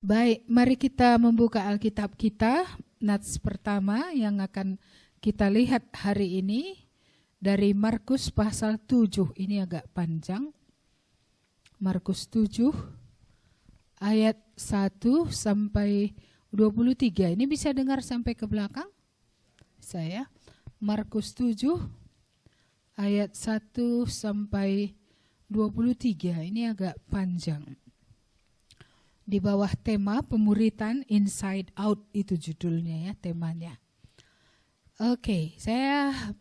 Baik, mari kita membuka Alkitab kita. Nats pertama yang akan kita lihat hari ini dari Markus pasal 7. Ini agak panjang. Markus 7 ayat 1 sampai 23. Ini bisa dengar sampai ke belakang? Saya Markus 7 ayat 1 sampai 23. Ini agak panjang. Di bawah tema pemuritan inside out, itu judulnya ya, temanya. Oke, saya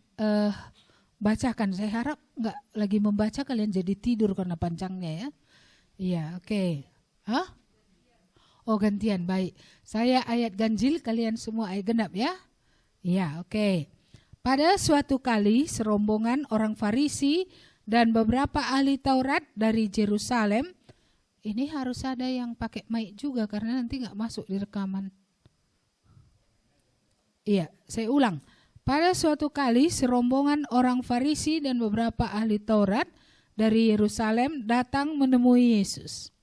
bacakan. Saya harap nggak lagi membaca kalian jadi tidur karena panjangnya ya. Iya, oke. Hah? Oh, gantian, baik. Saya ayat ganjil, kalian semua ayat genap ya. Iya, oke. Pada suatu kali serombongan orang Farisi dan beberapa ahli Taurat dari Yerusalem. Ini harus ada yang pakai mic juga karena nanti nggak masuk di rekaman. Iya, saya ulang. Pada suatu kali serombongan orang Farisi dan beberapa ahli Taurat dari Yerusalem datang menemui Yesus.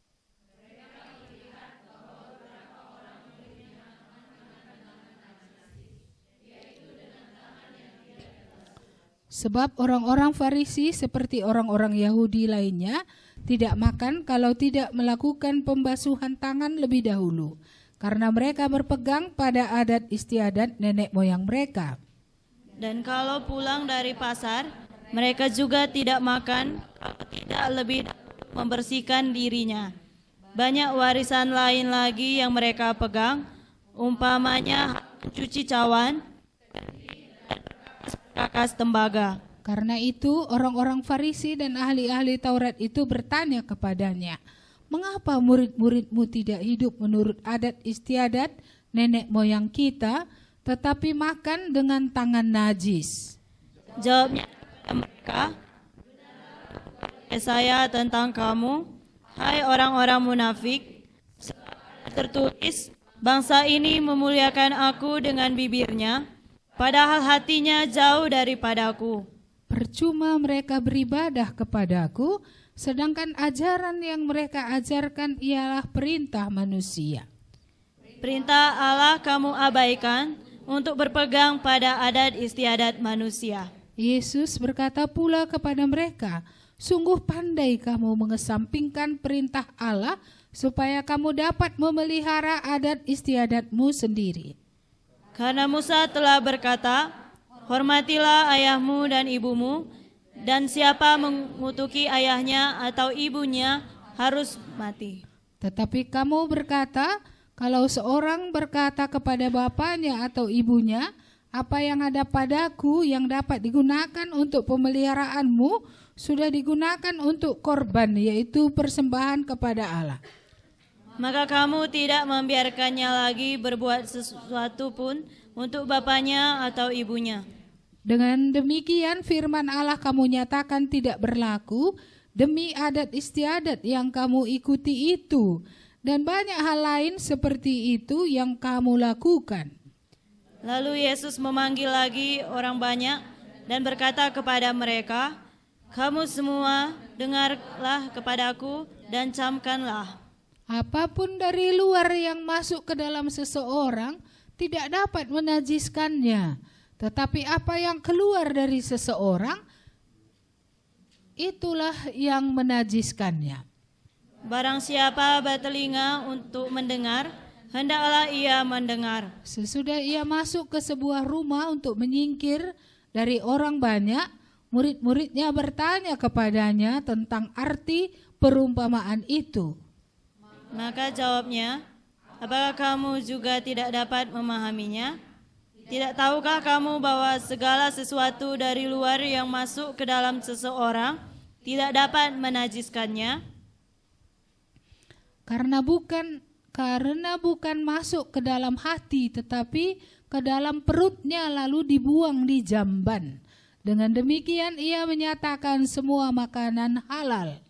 Sebab orang-orang Farisi seperti orang-orang Yahudi lainnya tidak makan kalau tidak melakukan pembasuhan tangan lebih dahulu, karena mereka berpegang pada adat istiadat nenek moyang mereka. Dan kalau pulang dari pasar, mereka juga tidak makan kalau tidak lebih membersihkan dirinya. Banyak warisan lain lagi yang mereka pegang, umpamanya cuci cawan, kakas tembaga. Karena itu orang-orang Farisi dan ahli-ahli Taurat itu bertanya kepadanya, "Mengapa murid-muridmu tidak hidup menurut adat istiadat nenek moyang kita, tetapi makan dengan tangan najis?" Jawabnya mereka, "Saya tentang kamu, hai orang-orang munafik, tertulis, bangsa ini memuliakan aku dengan bibirnya, padahal hatinya jauh daripadaku. Percuma mereka beribadah kepadaku, sedangkan ajaran yang mereka ajarkan ialah perintah manusia. Perintah Allah kamu abaikan untuk berpegang pada adat istiadat manusia." Yesus berkata pula kepada mereka, "Sungguh pandai kamu mengesampingkan perintah Allah supaya kamu dapat memelihara adat istiadatmu sendiri. Karena Musa telah berkata, hormatilah ayahmu dan ibumu, dan siapa mengutuki ayahnya atau ibunya harus mati. Tetapi kamu berkata, kalau seorang berkata kepada bapaknya atau ibunya, apa yang ada padaku yang dapat digunakan untuk pemeliharaanmu, sudah digunakan untuk korban, yaitu persembahan kepada Allah. Maka kamu tidak membiarkannya lagi berbuat sesuatu pun untuk bapaknya atau ibunya. Dengan demikian firman Allah kamu nyatakan tidak berlaku demi adat istiadat yang kamu ikuti itu, dan banyak hal lain seperti itu yang kamu lakukan." Lalu Yesus memanggil lagi orang banyak dan berkata kepada mereka, "Kamu semua dengarlah kepadaku dan camkanlah. Apapun dari luar yang masuk ke dalam seseorang tidak dapat menajiskannya, tetapi apa yang keluar dari seseorang, itulah yang menajiskannya. Barang siapa bertelinga untuk mendengar, hendaklah ia mendengar." Sesudah ia masuk ke sebuah rumah untuk menyingkir dari orang banyak, murid-muridnya bertanya kepadanya tentang arti perumpamaan itu. Maka jawabnya, "Apakah kamu juga tidak dapat memahaminya? Tidak tahukah kamu bahwa segala sesuatu dari luar yang masuk ke dalam seseorang tidak dapat menajiskannya? Karena bukan masuk ke dalam hati, tetapi ke dalam perutnya lalu dibuang di jamban. Dengan demikian ia menyatakan semua makanan halal."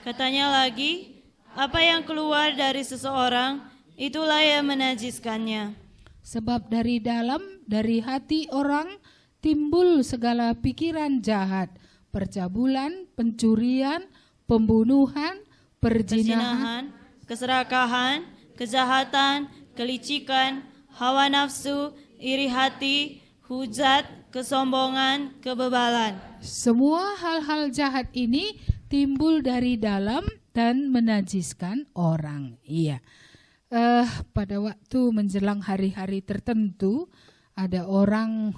Katanya lagi, apa yang keluar dari seseorang, itulah yang menajiskannya. Sebab dari hati orang timbul segala pikiran jahat, percabulan, pencurian, pembunuhan, perzinahan, keserakahan, kejahatan, kelicikan, hawa nafsu, iri hati, hujat, kesombongan, kebebalan. Semua hal-hal jahat ini timbul dari dalam dan menajiskan orang. Iya. Pada waktu menjelang hari-hari tertentu ada orang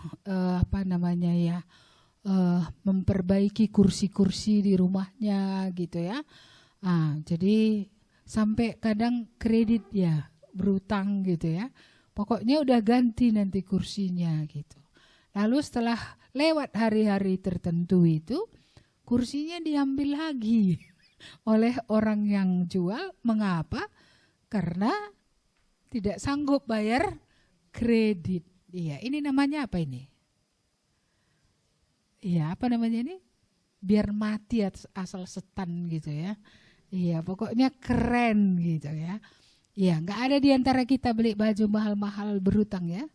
memperbaiki kursi-kursi di rumahnya gitu ya. Jadi sampai kadang kredit ya, berutang gitu ya. Pokoknya udah ganti nanti kursinya gitu. Lalu setelah lewat hari-hari tertentu itu, kursinya diambil lagi oleh orang yang jual. Mengapa? Karena tidak sanggup bayar kredit. Iya, ini namanya apa ini? Iya, apa namanya ini? Biar mati asal setan gitu ya. Iya, pokoknya keren gitu ya. Iya, nggak ada di antara kita beli baju mahal-mahal berutang ya.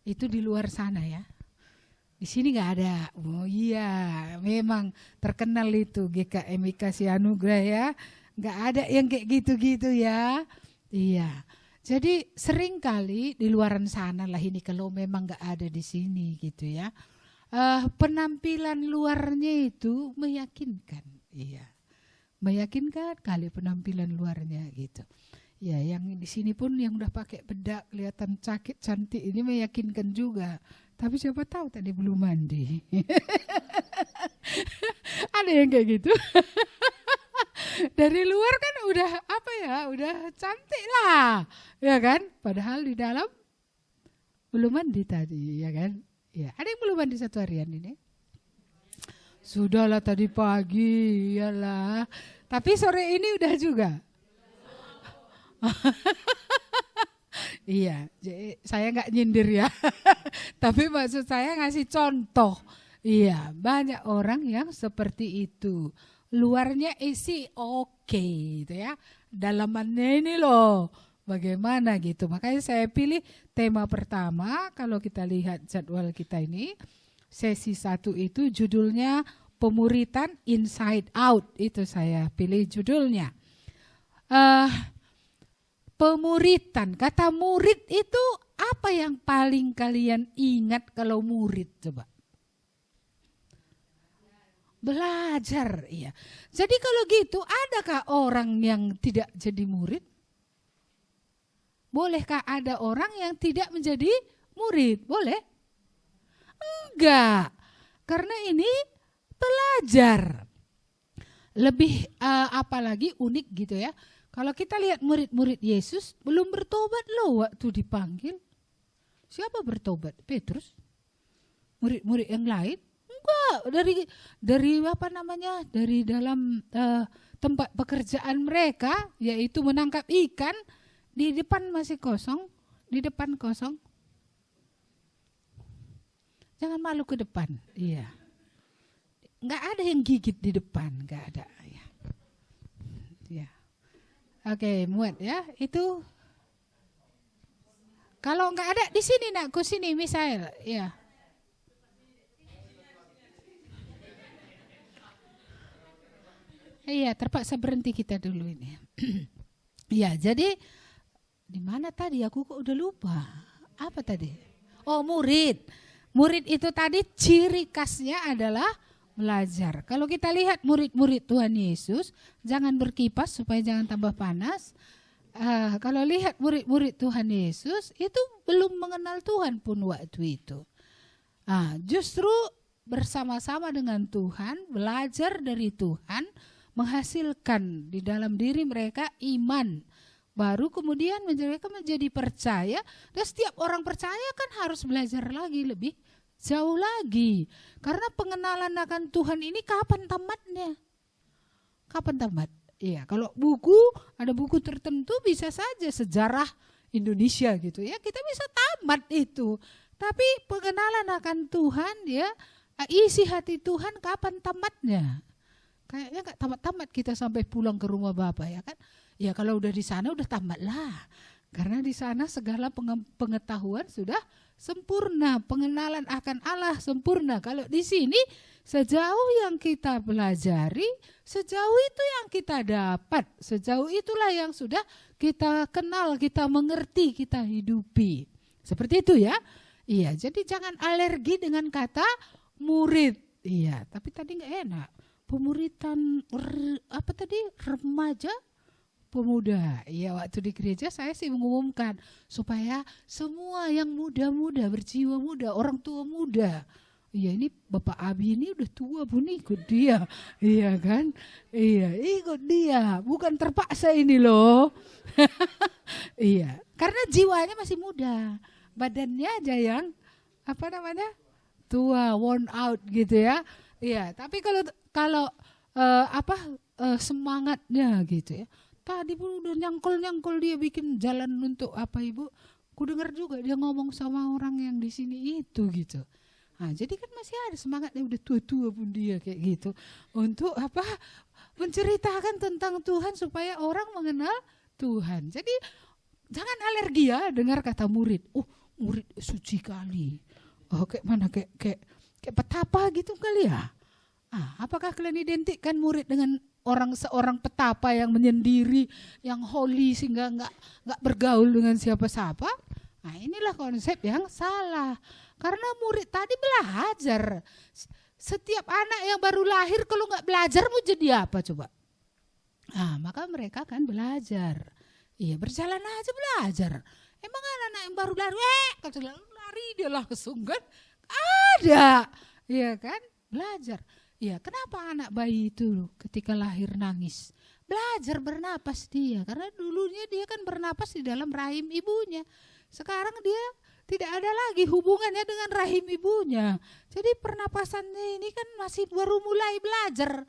Itu di luar sana ya. Di sini nggak ada. Oh iya, memang terkenal itu GKMI Kasih Anugerah ya. Nggak ada yang kayak gitu-gitu ya. Iya. Jadi sering kali di luaran sana lah ini kalau memang nggak ada di sini gitu ya. Penampilan luarnya itu meyakinkan. Iya. Meyakinkan kali penampilan luarnya gitu. Ya, yang di sini pun yang udah pakai bedak kelihatan cantik ini meyakinkan juga. Tapi siapa tahu tadi belum mandi. Ada yang kayak gitu. Dari luar kan udah udah cantik lah, ya kan? Padahal di dalam belum mandi tadi, ya kan? Ya, ada yang belum mandi satu harian ini? Sudahlah tadi pagi, iyalah. Tapi sore ini udah juga. Iya, jadi saya nggak nyindir ya. Tapi maksud saya ngasih contoh. Iya, banyak orang yang seperti itu. Luarnya isi oke gitu ya. Dalamannya ini loh bagaimana gitu. Makanya saya pilih tema pertama kalau kita lihat jadwal kita ini. Sesi 1 itu judulnya Pemuritan Inside Out. Itu saya pilih judulnya. Pemuritan, kata murid itu apa yang paling kalian ingat kalau murid coba? Belajar, iya. Jadi kalau gitu, adakah orang yang tidak jadi murid? Bolehkah ada orang yang tidak menjadi murid? Boleh? Enggak, karena ini belajar. Lebih apalagi unik gitu ya. Kalau kita lihat murid-murid Yesus belum bertobat loh waktu dipanggil. Siapa bertobat? Petrus? Murid-murid yang lain? Enggak, dari dalam tempat pekerjaan mereka, yaitu menangkap ikan, di depan masih kosong, di depan kosong. Jangan malu ke depan, iya. Enggak ada yang gigit di depan, enggak ada. Ya. Oke, muat ya, itu. Kalau enggak ada di sini nakku sini Misael, ya. Iya, terpaksa berhenti kita dulu ini. Iya, jadi di mana tadi? Aku kok udah lupa. Apa tadi? Oh, murid. Murid itu tadi ciri khasnya adalah belajar. Kalau kita lihat murid-murid Tuhan Yesus, jangan berkipas supaya jangan tambah panas. Kalau lihat murid-murid Tuhan Yesus, itu belum mengenal Tuhan pun waktu itu. Justru bersama-sama dengan Tuhan, belajar dari Tuhan, menghasilkan di dalam diri mereka iman. Baru kemudian mereka menjadi percaya. Dan setiap orang percaya kan harus belajar lagi lebih jauh lagi. Karena pengenalan akan Tuhan ini kapan tamatnya? Kapan tamat? Iya, kalau ada buku tertentu bisa saja sejarah Indonesia gitu ya. Kita bisa tamat itu. Tapi pengenalan akan Tuhan ya, isi hati Tuhan kapan tamatnya? Kayaknya gak tamat-tamat kita sampai pulang ke rumah Bapak ya kan. Ya kalau udah di sana udah tamat lah. Karena di sana segala pengetahuan sudah sempurna, pengenalan akan Allah sempurna. Kalau di sini sejauh yang kita pelajari, sejauh itu yang kita dapat, sejauh itulah yang sudah kita kenal, kita mengerti, kita hidupi. Seperti itu ya. Iya, jadi jangan alergi dengan kata murid. Iya, tapi tadi nggak enak. Pemuritan remaja, pemuda. Iya, waktu di gereja saya sih mengumumkan supaya semua yang muda-muda, berjiwa muda, orang tua muda. Iya, ini Bapak Abi ini udah tua pun ikut dia. Iya kan? Iya, ikut dia. Bukan terpaksa ini loh. Iya, karena jiwanya masih muda. Badannya aja yang tua, worn out gitu ya. Iya, tapi kalau semangatnya gitu ya. Tadi pun udah nyangkul dia bikin jalan untuk Ibu? Ku dengar juga dia ngomong sama orang yang di sini itu gitu. Nah, jadi kan masih ada semangatnya, udah tua-tua pun dia kayak gitu. Untuk menceritakan tentang Tuhan supaya orang mengenal Tuhan. Jadi jangan alergi ya dengar kata murid. Oh, murid suci kali. Oh, kayak mana kayak petapa gitu kali ya. Apakah kalian identikkan murid dengan seorang petapa yang menyendiri, yang holy sehingga nggak bergaul dengan siapa-siapa? Nah, inilah konsep yang salah. Karena murid tadi belajar. Setiap anak yang baru lahir kalau nggak belajar mau jadi apa coba? Maka mereka kan belajar. Iya, berjalan aja belajar. Emang anak-anak yang baru lari dia langsung kan? Ada. Iya kan? Belajar. Ya, kenapa anak bayi itu ketika lahir nangis? Belajar bernapas dia, karena dulunya dia kan bernapas di dalam rahim ibunya. Sekarang dia tidak ada lagi hubungannya dengan rahim ibunya. Jadi pernapasannya ini kan masih baru mulai belajar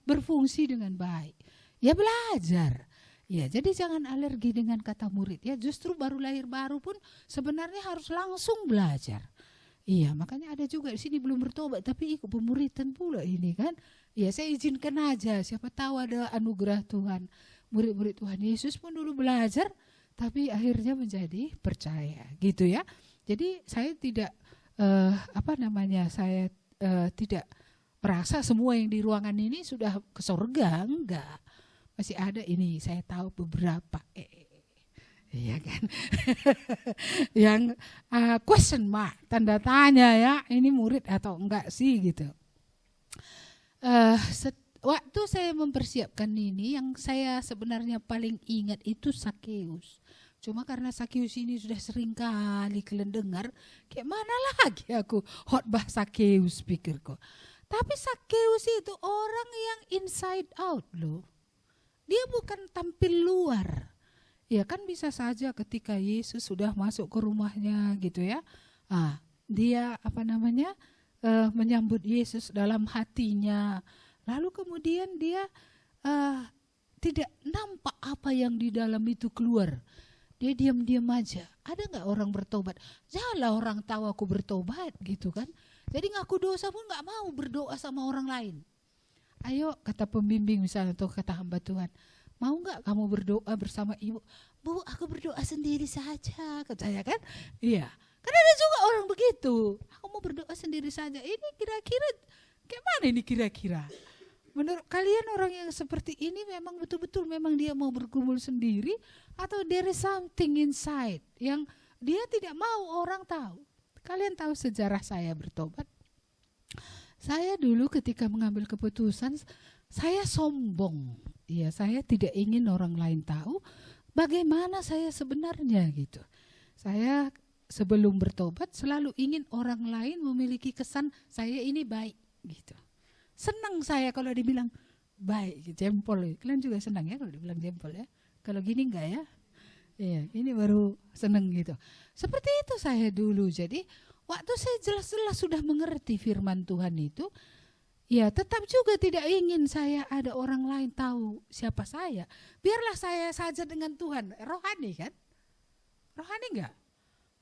berfungsi dengan baik. Ya belajar. Ya, jadi jangan alergi dengan kata murid. Ya, justru baru lahir baru pun sebenarnya harus langsung belajar. Iya, makanya ada juga di sini belum bertobat tapi ikut pemuritan pula ini kan. Ya, saya izinkan aja, siapa tahu ada anugerah Tuhan. Murid-murid Tuhan Yesus pun dulu belajar tapi akhirnya menjadi percaya, gitu ya. Jadi saya tidak saya tidak merasa semua yang di ruangan ini sudah ke surga, enggak. Masih ada ini, saya tahu beberapa iya kan. Yang question mark, tanda tanya ya, ini murid atau enggak sih gitu. Waktu saya mempersiapkan ini, yang saya sebenarnya paling ingat itu Sakeus. Cuma karena Sakeus ini sudah sering kali kalian dengar, kayak mana lagi aku khotbah Sakeus pikirku. Tapi Sakeus itu orang yang inside out loh. Dia bukan tampil luar. Ya kan bisa saja ketika Yesus sudah masuk ke rumahnya gitu ya. Dia menyambut Yesus dalam hatinya. Lalu kemudian dia tidak nampak apa yang di dalam itu keluar. Dia diam-diam aja. Ada gak orang bertobat? Janganlah orang tahu aku bertobat gitu kan. Jadi ngaku dosa pun gak mau berdoa sama orang lain. Ayo kata pembimbing misalnya atau kata hamba Tuhan. Mau gak kamu berdoa bersama ibu? Bu, aku berdoa sendiri saja, katanya kan? Iya, kan ada juga orang begitu. Aku mau berdoa sendiri saja. Ini kira-kira, kayak mana ini kira-kira? Menurut kalian orang yang seperti ini memang betul-betul memang dia mau bergumul sendiri? Atau there is something inside yang dia tidak mau orang tahu? Kalian tahu sejarah saya bertobat? Saya dulu ketika mengambil keputusan, saya sombong. Ya, saya tidak ingin orang lain tahu bagaimana saya sebenarnya gitu. Saya sebelum bertobat selalu ingin orang lain memiliki kesan saya ini baik gitu. Senang saya kalau dibilang baik, jempol. Kalian juga senang ya kalau dibilang jempol ya. Kalau gini enggak ya? Iya, ini baru senang gitu. Seperti itu saya dulu. Jadi waktu saya jelas-jelas sudah mengerti firman Tuhan itu, ya tetap juga tidak ingin saya ada orang lain tahu siapa saya. Biarlah saya saja dengan Tuhan. Rohani kan? Rohani enggak?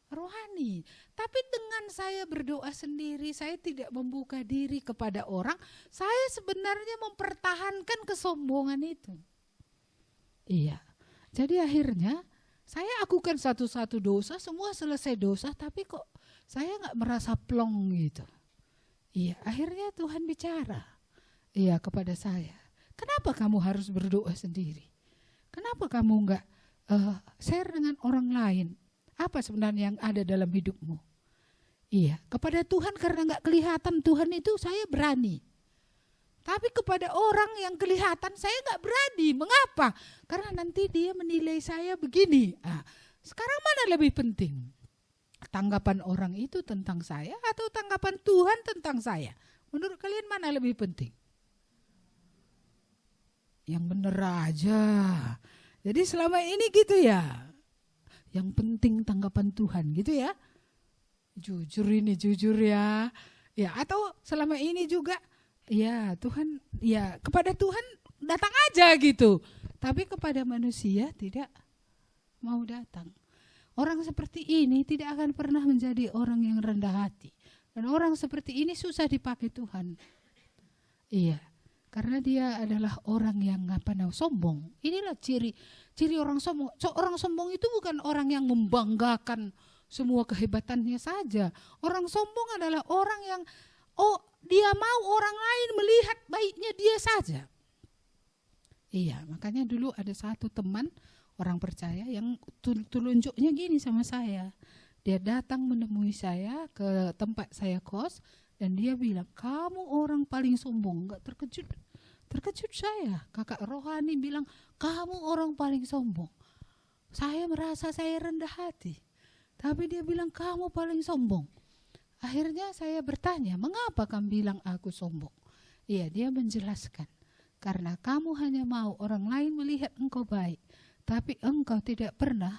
Rohani. Tapi dengan saya berdoa sendiri, saya tidak membuka diri kepada orang, saya sebenarnya mempertahankan kesombongan itu. Iya. Jadi akhirnya saya lakukan satu-satu dosa, semua selesai dosa, tapi kok saya nggak merasa plong gitu. Iya, akhirnya Tuhan bicara, iya kepada saya. Kenapa kamu harus berdoa sendiri? Kenapa kamu nggak share dengan orang lain? Apa sebenarnya yang ada dalam hidupmu? Iya, kepada Tuhan karena nggak kelihatan Tuhan itu saya berani. Tapi kepada orang yang kelihatan saya nggak berani. Mengapa? Karena nanti dia menilai saya begini. Sekarang mana lebih penting? Tanggapan orang itu tentang saya atau tanggapan Tuhan tentang saya? Menurut kalian mana lebih penting? Yang bener aja. Jadi selama ini gitu ya. Yang penting tanggapan Tuhan gitu ya. Jujur ya. Ya, atau selama ini juga ya Tuhan, ya kepada Tuhan datang aja gitu. Tapi kepada manusia tidak mau datang. Orang seperti ini tidak akan pernah menjadi orang yang rendah hati. Dan orang seperti ini susah dipakai Tuhan. Iya, karena dia adalah orang yang sombong. Inilah ciri orang sombong. Orang sombong itu bukan orang yang membanggakan semua kehebatannya saja. Orang sombong adalah orang yang dia mau orang lain melihat baiknya dia saja. Iya, makanya dulu ada satu teman orang percaya yang telunjuknya gini sama saya. Dia datang menemui saya ke tempat saya kos dan dia bilang, kamu orang paling sombong. Enggak terkejut. Terkejut saya. Kakak rohani bilang, kamu orang paling sombong. Saya merasa saya rendah hati. Tapi dia bilang, kamu paling sombong. Akhirnya saya bertanya, mengapa kamu bilang aku sombong? Iya, dia menjelaskan. Karena kamu hanya mau orang lain melihat engkau baik. Tapi engkau tidak pernah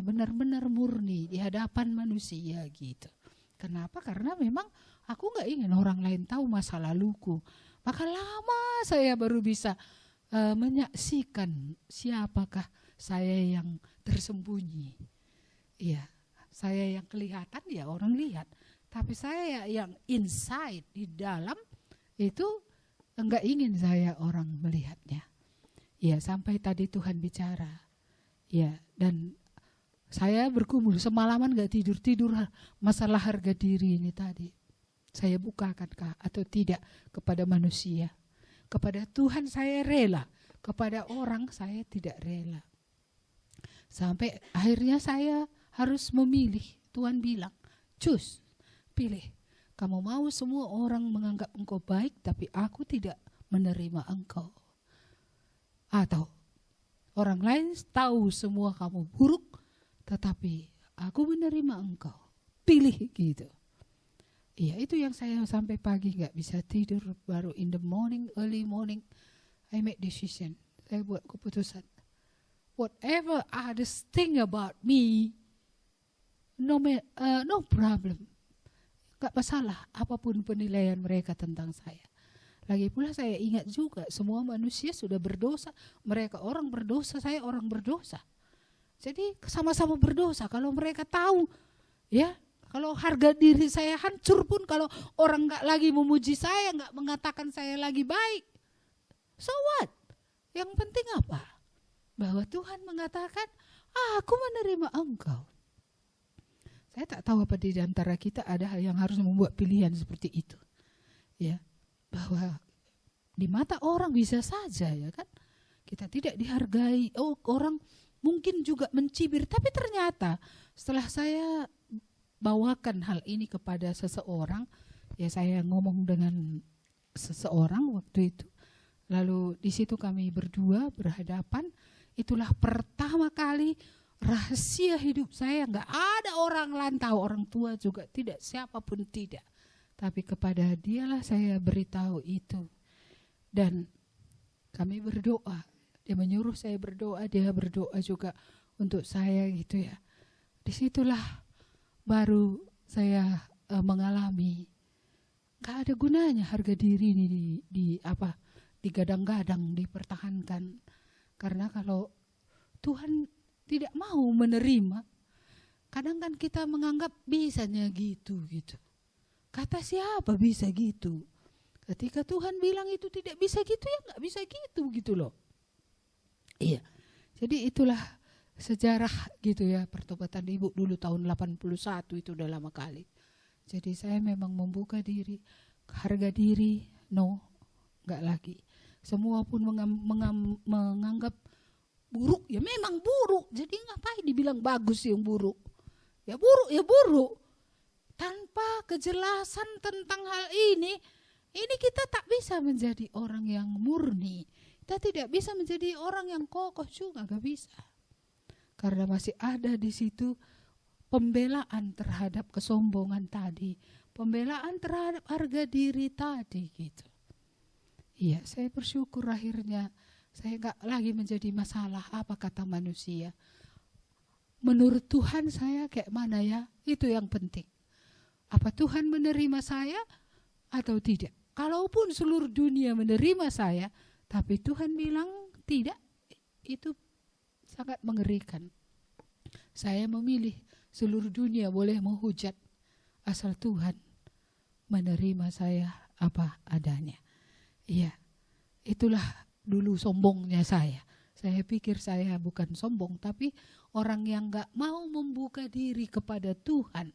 benar-benar murni di hadapan manusia gitu. Kenapa? Karena memang aku gak ingin orang lain tahu masa laluku. Maka lama saya baru bisa menyaksikan siapakah saya yang tersembunyi. Iya. Saya yang kelihatan ya orang lihat. Tapi saya yang inside di dalam itu enggak ingin saya orang melihatnya. Ya sampai tadi Tuhan bicara. Ya dan saya bergumul semalaman enggak tidur masalah harga diri ini tadi. Saya bukakan kah atau tidak kepada manusia. Kepada Tuhan saya rela. Kepada orang saya tidak rela. Sampai akhirnya saya harus memilih. Tuhan bilang, cus, pilih. Kamu mau semua orang menganggap engkau baik, tapi aku tidak menerima engkau. Atau orang lain tahu semua kamu buruk, tetapi aku menerima engkau. Pilih gitu. Iya, itu yang saya sampai pagi gak bisa tidur. Baru in the morning, early morning, I make decision. Saya buat keputusan. Whatever others think about me, no problem. Gak masalah apapun penilaian mereka tentang saya. Lagi pula saya ingat juga semua manusia sudah berdosa. Mereka orang berdosa, saya orang berdosa. Jadi sama-sama berdosa. Kalau mereka tahu, ya, kalau harga diri saya hancur pun, kalau orang gak lagi memuji saya, gak mengatakan saya lagi baik, so what? Yang penting apa? Bahwa Tuhan mengatakan, aku menerima engkau. Saya tak tahu apa di antara kita ada yang harus membuat pilihan seperti itu. Ya, bahwa di mata orang bisa saja ya kan. Kita tidak dihargai. Orang mungkin juga mencibir. Tapi ternyata setelah saya bawakan hal ini kepada seseorang. Ya saya ngomong dengan seseorang waktu itu. Lalu di situ kami berdua berhadapan. Itulah pertama kali rahasia hidup saya, gak ada orang lain tahu, orang tua juga tidak, siapapun tidak. Tapi kepada dialah saya beritahu itu. Dan kami berdoa, dia menyuruh saya berdoa, dia berdoa juga untuk saya gitu ya. Disitulah baru saya mengalami gak ada gunanya harga diri ini digadang-gadang, dipertahankan. Karena kalau Tuhan tidak mau menerima, kadang kan kita menganggap bisanya gitu. Kata siapa bisa gitu? Ketika Tuhan bilang itu tidak bisa gitu, ya nggak bisa gitu loh. Iya. Jadi itulah sejarah gitu ya pertobatan ibu dulu tahun 81 itu udah lama kali. Jadi saya memang membuka diri, harga diri, enggak lagi. Semua pun menganggap buruk, ya memang buruk. Jadi ngapain dibilang bagus yang buruk? Ya buruk. Tanpa kejelasan tentang hal ini kita tak bisa menjadi orang yang murni. Kita tidak bisa menjadi orang yang kokoh juga, gak bisa. Karena masih ada di situ pembelaan terhadap kesombongan tadi, pembelaan terhadap harga diri tadi gitu. Iya, saya bersyukur akhirnya saya gak lagi menjadi masalah apa kata manusia. Menurut Tuhan saya kayak mana ya, itu yang penting. Apa Tuhan menerima saya atau tidak? Kalaupun seluruh dunia menerima saya, tapi Tuhan bilang tidak, itu sangat mengerikan. Saya memilih seluruh dunia boleh menghujat, asal Tuhan menerima saya apa adanya. Iya, itulah dulu sombongnya saya. Saya pikir saya bukan sombong, tapi orang yang gak mau membuka diri kepada Tuhan,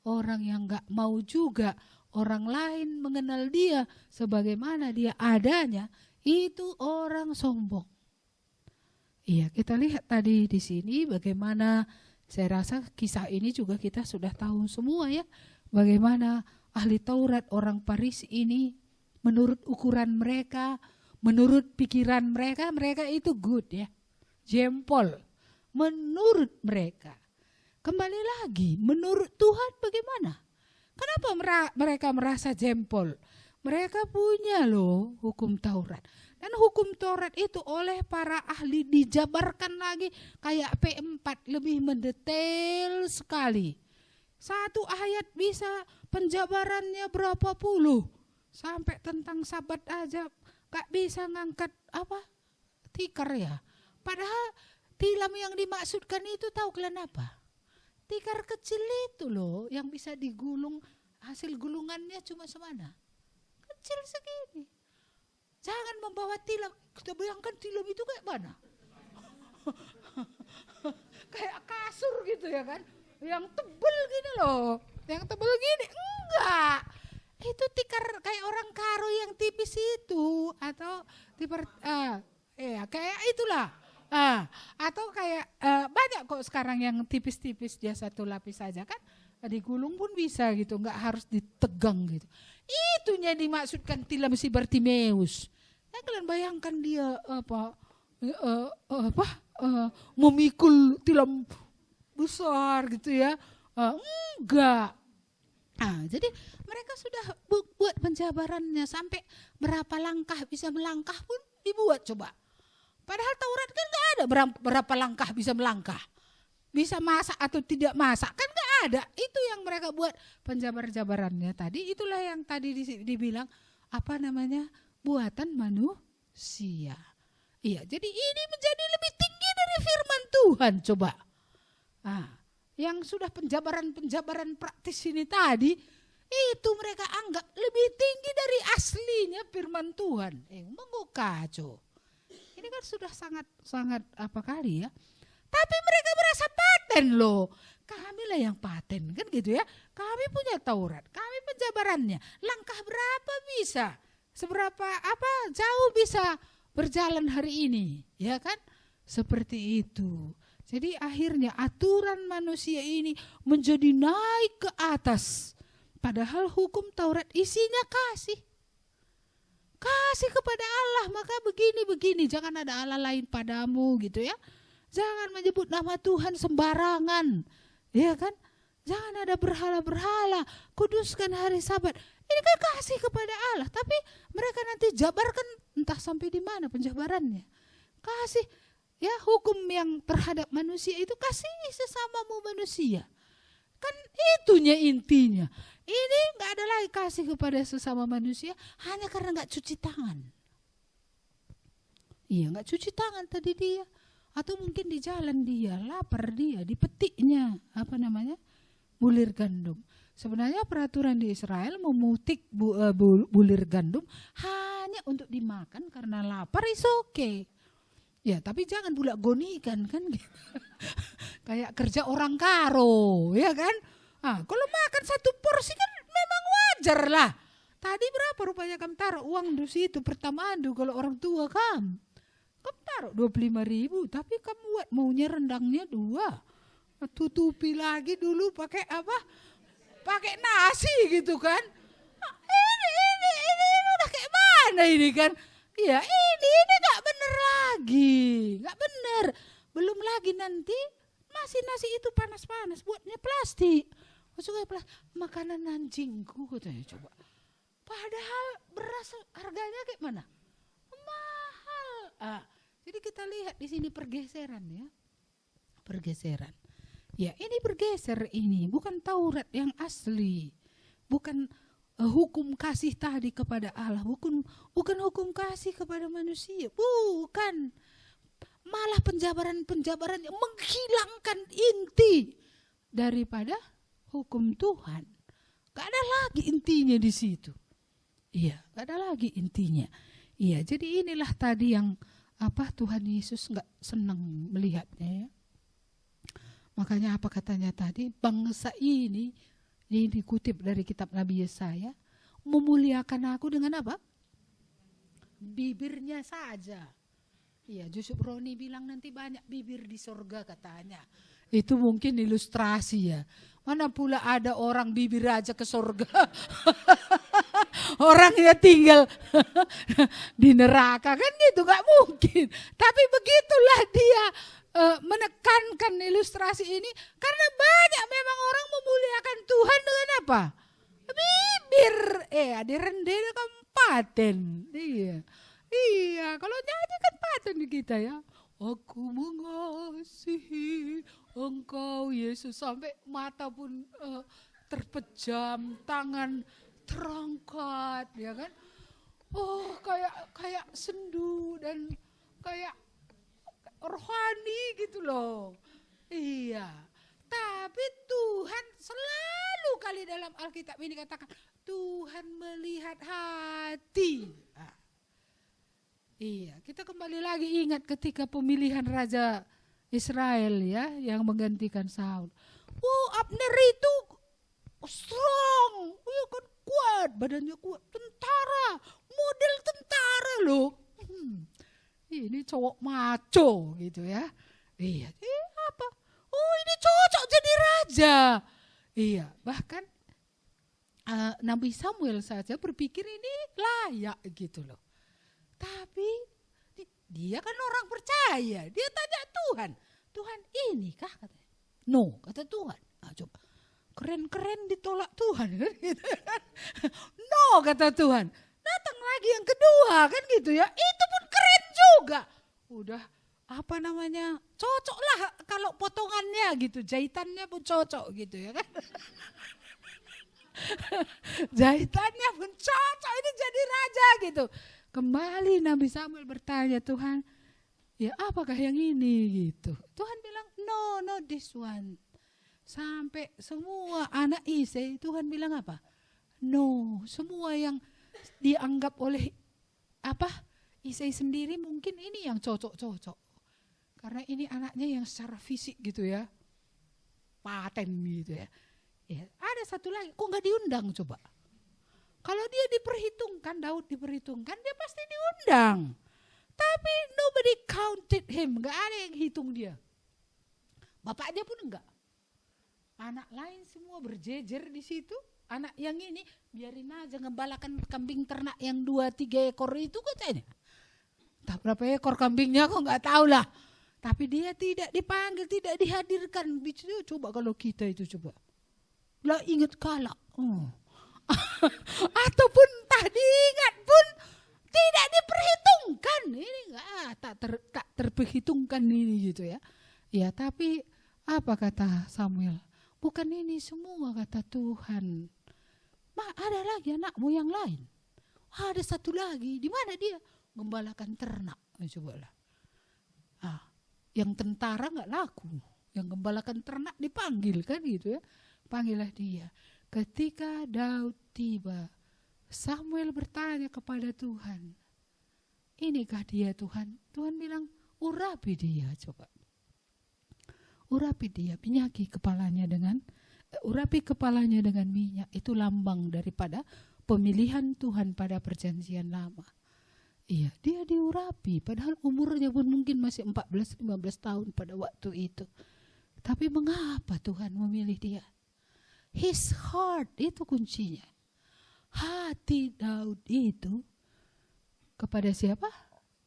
orang yang gak mau juga orang lain mengenal dia sebagaimana dia adanya, itu orang sombong. Iya, kita lihat tadi di sini bagaimana, saya rasa kisah ini juga kita sudah tahu semua ya, bagaimana ahli Taurat orang Farisi ini menurut ukuran mereka, menurut pikiran mereka itu good ya, jempol menurut mereka. Kembali lagi, menurut Tuhan bagaimana? Kenapa mereka merasa jempol? Mereka punya loh hukum Taurat. Dan hukum Taurat itu oleh para ahli dijabarkan lagi kayak P4, lebih mendetail sekali. Satu ayat bisa penjabarannya berapa puluh. Sampai tentang sabat aja gak bisa ngangkat tikar ya. Padahal tilam yang dimaksudkan itu tahu kalian apa? Tikar kecil itu loh yang bisa digulung, hasil gulungannya cuma semana. Kecil segini. Jangan membawa tilam. Kita bayangkan tilam itu kayak mana? Kayak kasur gitu ya kan. Yang tebel gini loh. Yang tebel gini. Enggak. Itu tikar kayak orang karo yang tipis itu. Atau kayak itulah. Atau kayak banyak kok sekarang yang tipis-tipis dia satu lapis saja kan. Digulung pun bisa gitu, enggak harus ditegang gitu. Itunya dimaksudkan tilam si Bartimeus. Nah, kalian bayangkan dia memikul tilam besar gitu ya. Enggak. Jadi mereka sudah buat penjabarannya sampai berapa langkah bisa melangkah pun dibuat coba. Padahal Taurat kan enggak ada berapa langkah bisa melangkah. Bisa masak atau tidak masak kan enggak ada. Itu yang mereka buat penjabar-jabarannya tadi. Itulah yang tadi dibilang buatan manusia. Iya, jadi ini menjadi lebih tinggi dari firman Tuhan coba. Yang sudah penjabaran praktis ini tadi, itu mereka anggap lebih tinggi dari aslinya firman Tuhan. Mengkacau. Ini kan sudah sangat apa kali ya. Tapi mereka merasa paten loh. Kami lah yang paten kan gitu ya. Kami punya Taurat, kami penjabarannya. Langkah berapa bisa? Seberapa jauh bisa berjalan hari ini, ya kan? Seperti itu. Jadi akhirnya aturan manusia ini menjadi naik ke atas. Padahal hukum Taurat isinya kasih. Kasih kepada Allah, maka begini, jangan ada Allah lain padamu gitu ya. Jangan menyebut nama Tuhan sembarangan, ya kan? Jangan ada berhala-berhala, kuduskan hari Sabat. Ini kan kasih kepada Allah, tapi mereka nanti jabarkan entah sampai di mana penjabarannya. Kasih, ya hukum yang terhadap manusia itu kasih sesamamu manusia. Kan itunya intinya. Ini gak ada lagi kasih kepada sesama manusia hanya karena gak cuci tangan. Iya, gak cuci tangan tadi dia. Atau mungkin di jalan dia, lapar dia, dipetiknya bulir gandum. Sebenarnya peraturan di Israel memutik bulir gandum hanya untuk dimakan karena lapar is okay. Ya, tapi jangan pula gonikan kan. Kayak kerja orang karo, ya kan? Kalau makan satu porsi kan memang wajar lah. Tadi berapa rupanya kamu taruh uang di situ pertama kalau orang tua kamu taruh 25.000, tapi kamu maunya rendangnya 2. Tutupi lagi dulu pakai apa? Pakai nasi gitu kan. Ini udah kayak mana ini kan? Ya ini gak bener lagi. Gak bener. Belum lagi nanti masih nasi itu panas-panas buatnya plastik. Maksudnya makanan anjingku katanya coba. Padahal beras harganya kayak mana? Mahal. Jadi kita lihat di sini pergeseran ya. Pergeseran. Ya ini bergeser ini. Bukan Taurat yang asli. Bukan hukum kasih tadi kepada Allah. Bukan hukum kasih kepada manusia. Bukan. Malah penjabaran-penjabaran yang menghilangkan inti daripada hukum Tuhan. Gak ada lagi intinya di situ. Iya, gak ada lagi intinya. Iya, jadi inilah tadi yang Tuhan Yesus gak senang melihatnya ya. Makanya apa katanya tadi, bangsa ini dikutip dari kitab Nabi Yesaya, memuliakan aku dengan apa? Bibirnya saja. Iya, Yusuf Roni bilang nanti banyak bibir di surga katanya. Itu mungkin ilustrasi ya. Mana pula ada orang bibir aja ke surga. Orang ya tinggal di neraka kan gitu, gak mungkin. Tapi begitulah dia menekankan ilustrasi ini. Karena banyak memang orang memuliakan Tuhan dengan apa? Bibir. Ada rendahnya kabupaten. Iya, kalau nyanyi kan paten kita ya. Aku mengasihi Engkau Yesus, sampai mata pun terpejam, tangan terangkat, ya kan? Oh, kayak sendu dan kayak rohani gitu loh. Iya. Tapi Tuhan selalu kali dalam Alkitab ini katakan Tuhan melihat hati. Iya, kita kembali lagi ingat ketika pemilihan Raja Israel ya, yang menggantikan Saul. Abner itu strong, kan kuat, badannya kuat, tentara, model tentara loh. Ini cowok maco gitu ya. Iya, apa? Ini cocok jadi raja. Iya, bahkan Nabi Samuel saja berpikir ini layak gitu loh. Tapi dia kan orang percaya. Dia tanya Tuhan. Tuhan inikah katanya? No, kata Tuhan. Coba. Keren-keren ditolak Tuhan. No, kata Tuhan. Datang lagi yang kedua kan gitu ya. Itu pun keren juga. Udah cocok lah kalau potongannya gitu. Jahitannya pun cocok gitu ya kan. Jahitannya pun cocok. Ini jadi raja gitu. Kembali Nabi Samuel bertanya, Tuhan, ya apakah yang ini gitu. Tuhan bilang, no this one. Sampai semua anak Isai, Tuhan bilang apa? No, semua yang dianggap oleh Isai sendiri mungkin ini yang cocok-cocok. Karena ini anaknya yang secara fisik gitu ya, paten gitu ya. Ada satu lagi, kok gak diundang coba? Kalau dia diperhitungkan, Daud diperhitungkan, dia pasti diundang. Tapi nobody counted him, gak ada yang hitung dia. Bapaknya pun enggak. Anak lain semua berjejer di situ. Anak yang ini biarin aja ngembalakan kambing ternak yang 2-3 ekor itu katanya. Entah berapa ekor kambingnya kok gak tahu lah. Tapi dia tidak dipanggil, tidak dihadirkan. Coba kalau kita itu coba. Lah ingat kalah. Ataupun tadi ingat pun tidak diperhitungkan. Ini tak terperhitungkan ini gitu ya. Ya, tapi apa kata Samuel? Bukan ini semua kata Tuhan. Ada lagi anakmu yang lain. Ada satu lagi. Di mana dia? Gembalakan ternak. Cobalah. Yang tentara enggak laku. Yang gembalakan ternak dipanggil kan gitu ya. Panggillah dia. Ketika Daud tiba, Samuel bertanya kepada Tuhan, inikah dia Tuhan? Tuhan bilang, urapi dia coba. Urapi dia, urapi kepalanya dengan minyak. Itu lambang daripada pemilihan Tuhan pada perjanjian lama. Iya, dia diurapi, padahal umurnya pun mungkin masih 14-15 tahun pada waktu itu. Tapi mengapa Tuhan memilih dia? His heart, itu kuncinya. Hati Daud itu kepada siapa?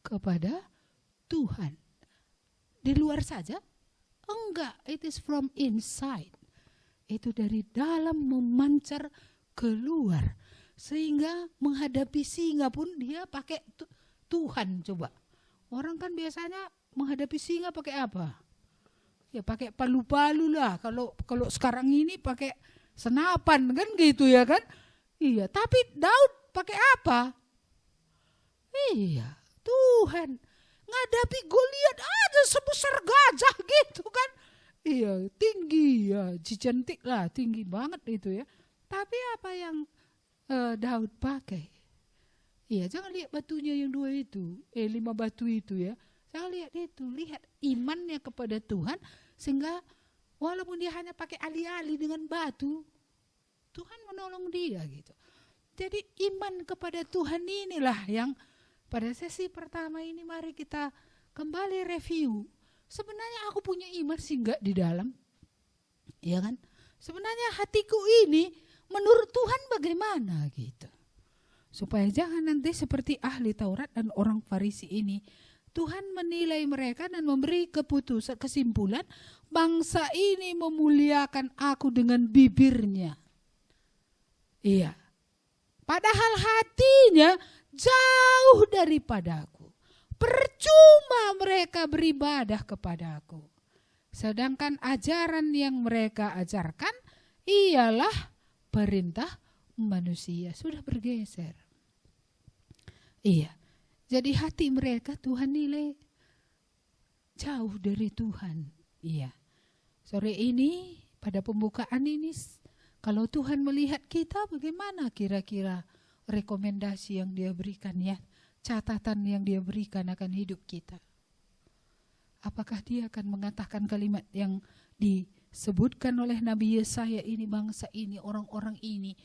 Kepada Tuhan. Di luar saja? Enggak, it is from inside. Itu dari dalam memancar keluar. Sehingga menghadapi singa pun dia pakai Tuhan coba. Orang kan biasanya menghadapi singa pakai apa? Ya pakai palu-palu lah. Kalau sekarang ini pakai senapan kan gitu ya kan? Iya, tapi Daud pakai apa? Iya, Tuhan. Ngadapi Goliat aja sebesar gajah gitu kan. Iya, tinggi ya, cantik lah, tinggi banget itu ya. Tapi apa yang Daud pakai? Iya, jangan lihat batunya yang 2 itu, 5 batu itu ya. Jangan lihat itu, lihat imannya kepada Tuhan sehingga walaupun dia hanya pakai alih-alih dengan batu, Tuhan menolong dia gitu. Jadi iman kepada Tuhan inilah yang pada sesi pertama ini mari kita kembali review. Sebenarnya aku punya iman sih enggak di dalam. Ya kan? Sebenarnya hatiku ini menurut Tuhan bagaimana gitu. Supaya jangan nanti seperti ahli Taurat dan orang Farisi ini. Tuhan menilai mereka dan memberi kesimpulan bangsa ini memuliakan aku dengan bibirnya. Iya. Padahal hatinya jauh daripadaku. Percuma mereka beribadah kepadaku. Sedangkan ajaran yang mereka ajarkan ialah perintah manusia. Sudah bergeser. Iya. Jadi hati mereka Tuhan nilai jauh dari Tuhan. Iya. Sore ini pada pembukaan ini kalau Tuhan melihat kita bagaimana kira-kira rekomendasi yang dia berikan ya. Catatan yang dia berikan akan hidup kita. Apakah dia akan mengatakan kalimat yang disebutkan oleh Nabi Yesaya ini, bangsa ini, orang-orang ini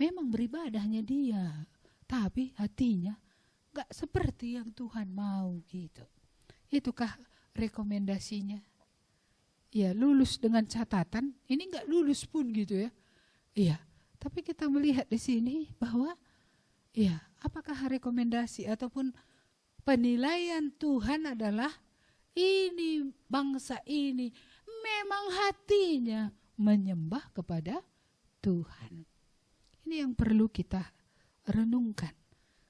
memang beribadahnya dia, tapi hatinya gak seperti yang Tuhan mau gitu. Itukah rekomendasinya? Ya, lulus dengan catatan, ini gak lulus pun gitu ya. Iya, tapi kita melihat di sini bahwa ya, apakah rekomendasi ataupun penilaian Tuhan adalah ini bangsa ini memang hatinya menyembah kepada Tuhan. Ini yang perlu kita renungkan.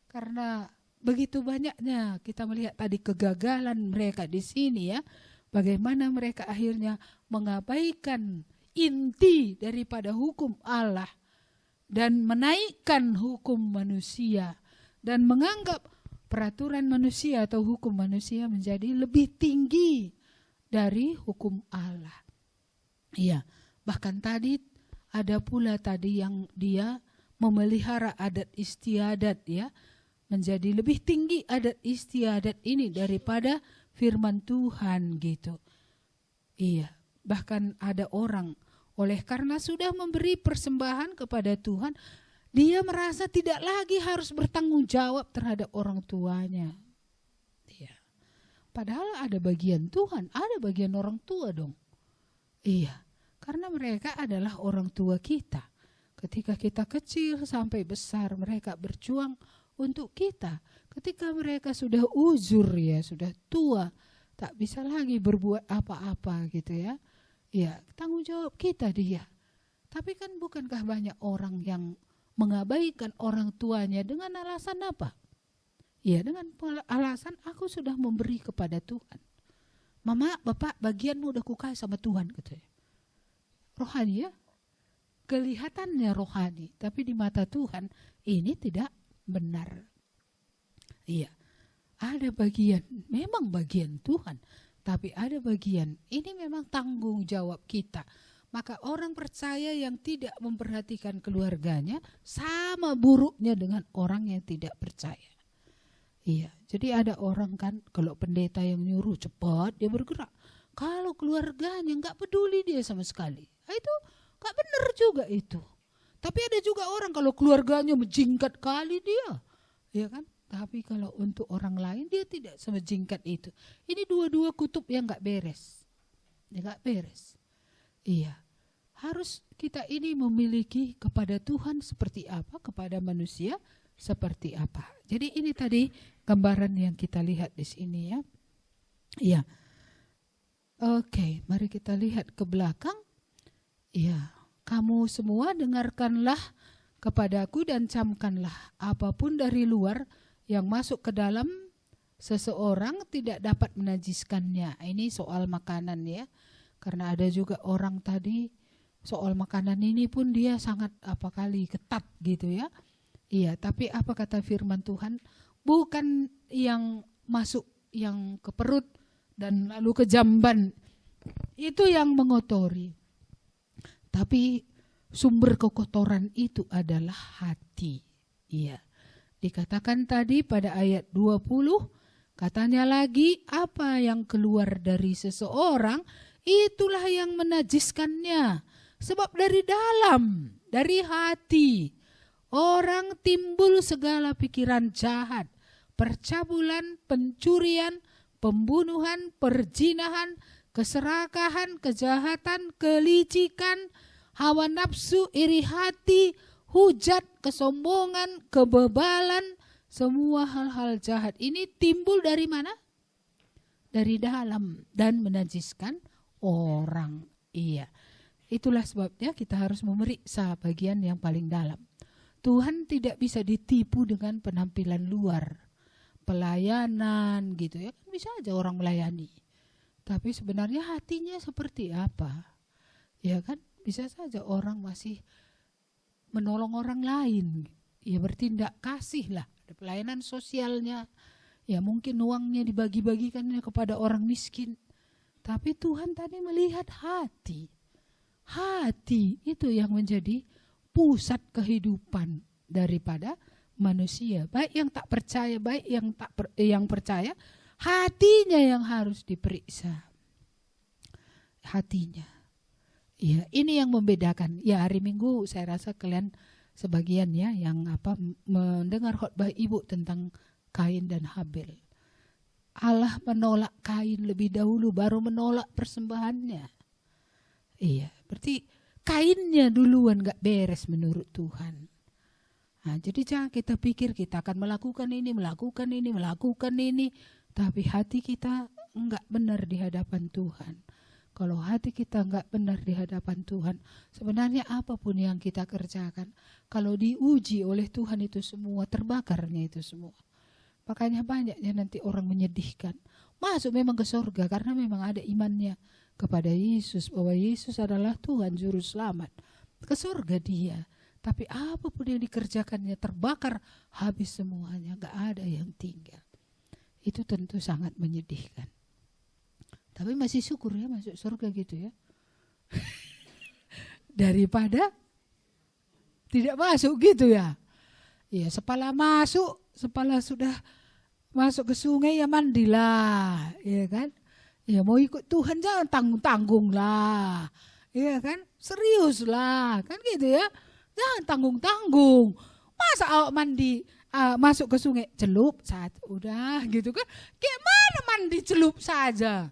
Karena begitu banyaknya kita melihat tadi kegagalan mereka di sini ya. Bagaimana mereka akhirnya mengabaikan inti daripada hukum Allah dan menaikkan hukum manusia dan menganggap peraturan manusia atau hukum manusia menjadi lebih tinggi dari hukum Allah. Iya, bahkan tadi ada pula tadi yang dia memelihara adat istiadat ya, menjadi lebih tinggi adat istiadat ini daripada firman Tuhan gitu. Iya, bahkan ada orang oleh karena sudah memberi persembahan kepada Tuhan, dia merasa tidak lagi harus bertanggung jawab terhadap orang tuanya. Iya. Padahal ada bagian Tuhan, ada bagian orang tua dong. Iya, karena mereka adalah orang tua kita. Ketika kita kecil sampai besar, mereka berjuang untuk kita. Ketika mereka sudah uzur ya, sudah tua, tak bisa lagi berbuat apa-apa gitu ya. Ya, tanggung jawab kita dia. Tapi kan bukankah banyak orang yang mengabaikan orang tuanya dengan alasan apa? Ya, dengan alasan aku sudah memberi kepada Tuhan. Mama, bapak, bagianmu udah kukai sama Tuhan katanya. Rohani ya. Kelihatannya rohani, tapi di mata Tuhan ini tidak benar. Iya. Ada bagian, memang bagian Tuhan. Tapi ada bagian, ini memang tanggung jawab kita. Maka orang percaya yang tidak memperhatikan keluarganya sama buruknya dengan orang yang tidak percaya. Iya, jadi ada orang kan kalau pendeta yang nyuruh cepat dia bergerak. Kalau keluarganya nggak peduli dia sama sekali. Nah, itu nggak benar juga itu. Tapi ada juga orang kalau keluarganya menjingkat kali dia, ya kan? Tapi kalau untuk orang lain dia tidak semejingkat itu. Ini dua-dua kutub yang nggak beres, ya nggak beres. Iya, harus kita ini memiliki kepada Tuhan seperti apa, kepada manusia seperti apa. Jadi ini tadi gambaran yang kita lihat di sini ya. Iya. Oke, mari kita lihat ke belakang. Iya, kamu semua dengarkanlah kepadaku dan camkanlah apapun dari luar yang masuk ke dalam seseorang tidak dapat menajiskannya. Ini soal makanan ya. Karena ada juga orang tadi soal makanan ini pun dia sangat ketat gitu ya. Iya, tapi apa kata firman Tuhan? Bukan yang masuk yang ke perut dan lalu ke jamban. Itu yang mengotori. Tapi sumber kekotoran itu adalah hati. Iya. Dikatakan tadi pada ayat 20, katanya lagi apa yang keluar dari seseorang itulah yang menajiskannya. Sebab dari dalam, dari hati, orang timbul segala pikiran jahat, percabulan, pencurian, pembunuhan, perzinahan, keserakahan, kejahatan, kelicikan, hawa nafsu, iri hati, hujat, kesombongan, kebebalan, semua hal-hal jahat ini timbul dari mana? Dari dalam dan menajiskan orang. Iya. Itulah sebabnya kita harus memeriksa bagian yang paling dalam. Tuhan tidak bisa ditipu dengan penampilan luar, pelayanan gitu ya. Bisa aja orang melayani, tapi sebenarnya hatinya seperti apa? Ya kan, bisa saja orang masih menolong orang lain, ya bertindak kasih lah, ada pelayanan sosialnya, ya mungkin uangnya dibagi-bagikannya kepada orang miskin. Tapi Tuhan tadi melihat hati. Hati itu yang menjadi pusat kehidupan daripada manusia. Baik yang tak percaya, baik yang percaya, hatinya yang harus diperiksa. Hatinya. Ya, ini yang membedakan. Ya, hari Minggu saya rasa kalian sebagian ya yang mendengar khotbah Ibu tentang Kain dan Habel. Allah menolak Kain lebih dahulu baru menolak persembahannya. Iya, berarti Kainnya duluan gak beres menurut Tuhan. Nah, jadi jangan kita pikir kita akan melakukan ini, tapi hati kita enggak benar di hadapan Tuhan. Kalau hati kita enggak benar di hadapan Tuhan, sebenarnya apapun yang kita kerjakan, kalau diuji oleh Tuhan itu semua, terbakarnya itu semua. Makanya banyaknya nanti orang menyedihkan. Masuk memang ke surga karena memang ada imannya kepada Yesus, bahwa Yesus adalah Tuhan Juru Selamat. Ke surga dia. Tapi apapun yang dikerjakannya terbakar habis semuanya. Gak ada yang tinggal. Itu tentu sangat menyedihkan. Tapi masih syukur ya masuk surga gitu ya. Daripada tidak masuk gitu ya. Ya sepala sudah masuk ke sungai ya mandilah. Ya kan. Ya mau ikut Tuhan jangan tanggung-tanggung lah. Ya kan? Serius lah. Kan gitu ya. Jangan tanggung-tanggung. Masa awak mandi masuk ke sungai celup saat udah gitu kan. Kayak mana mandi celup saja.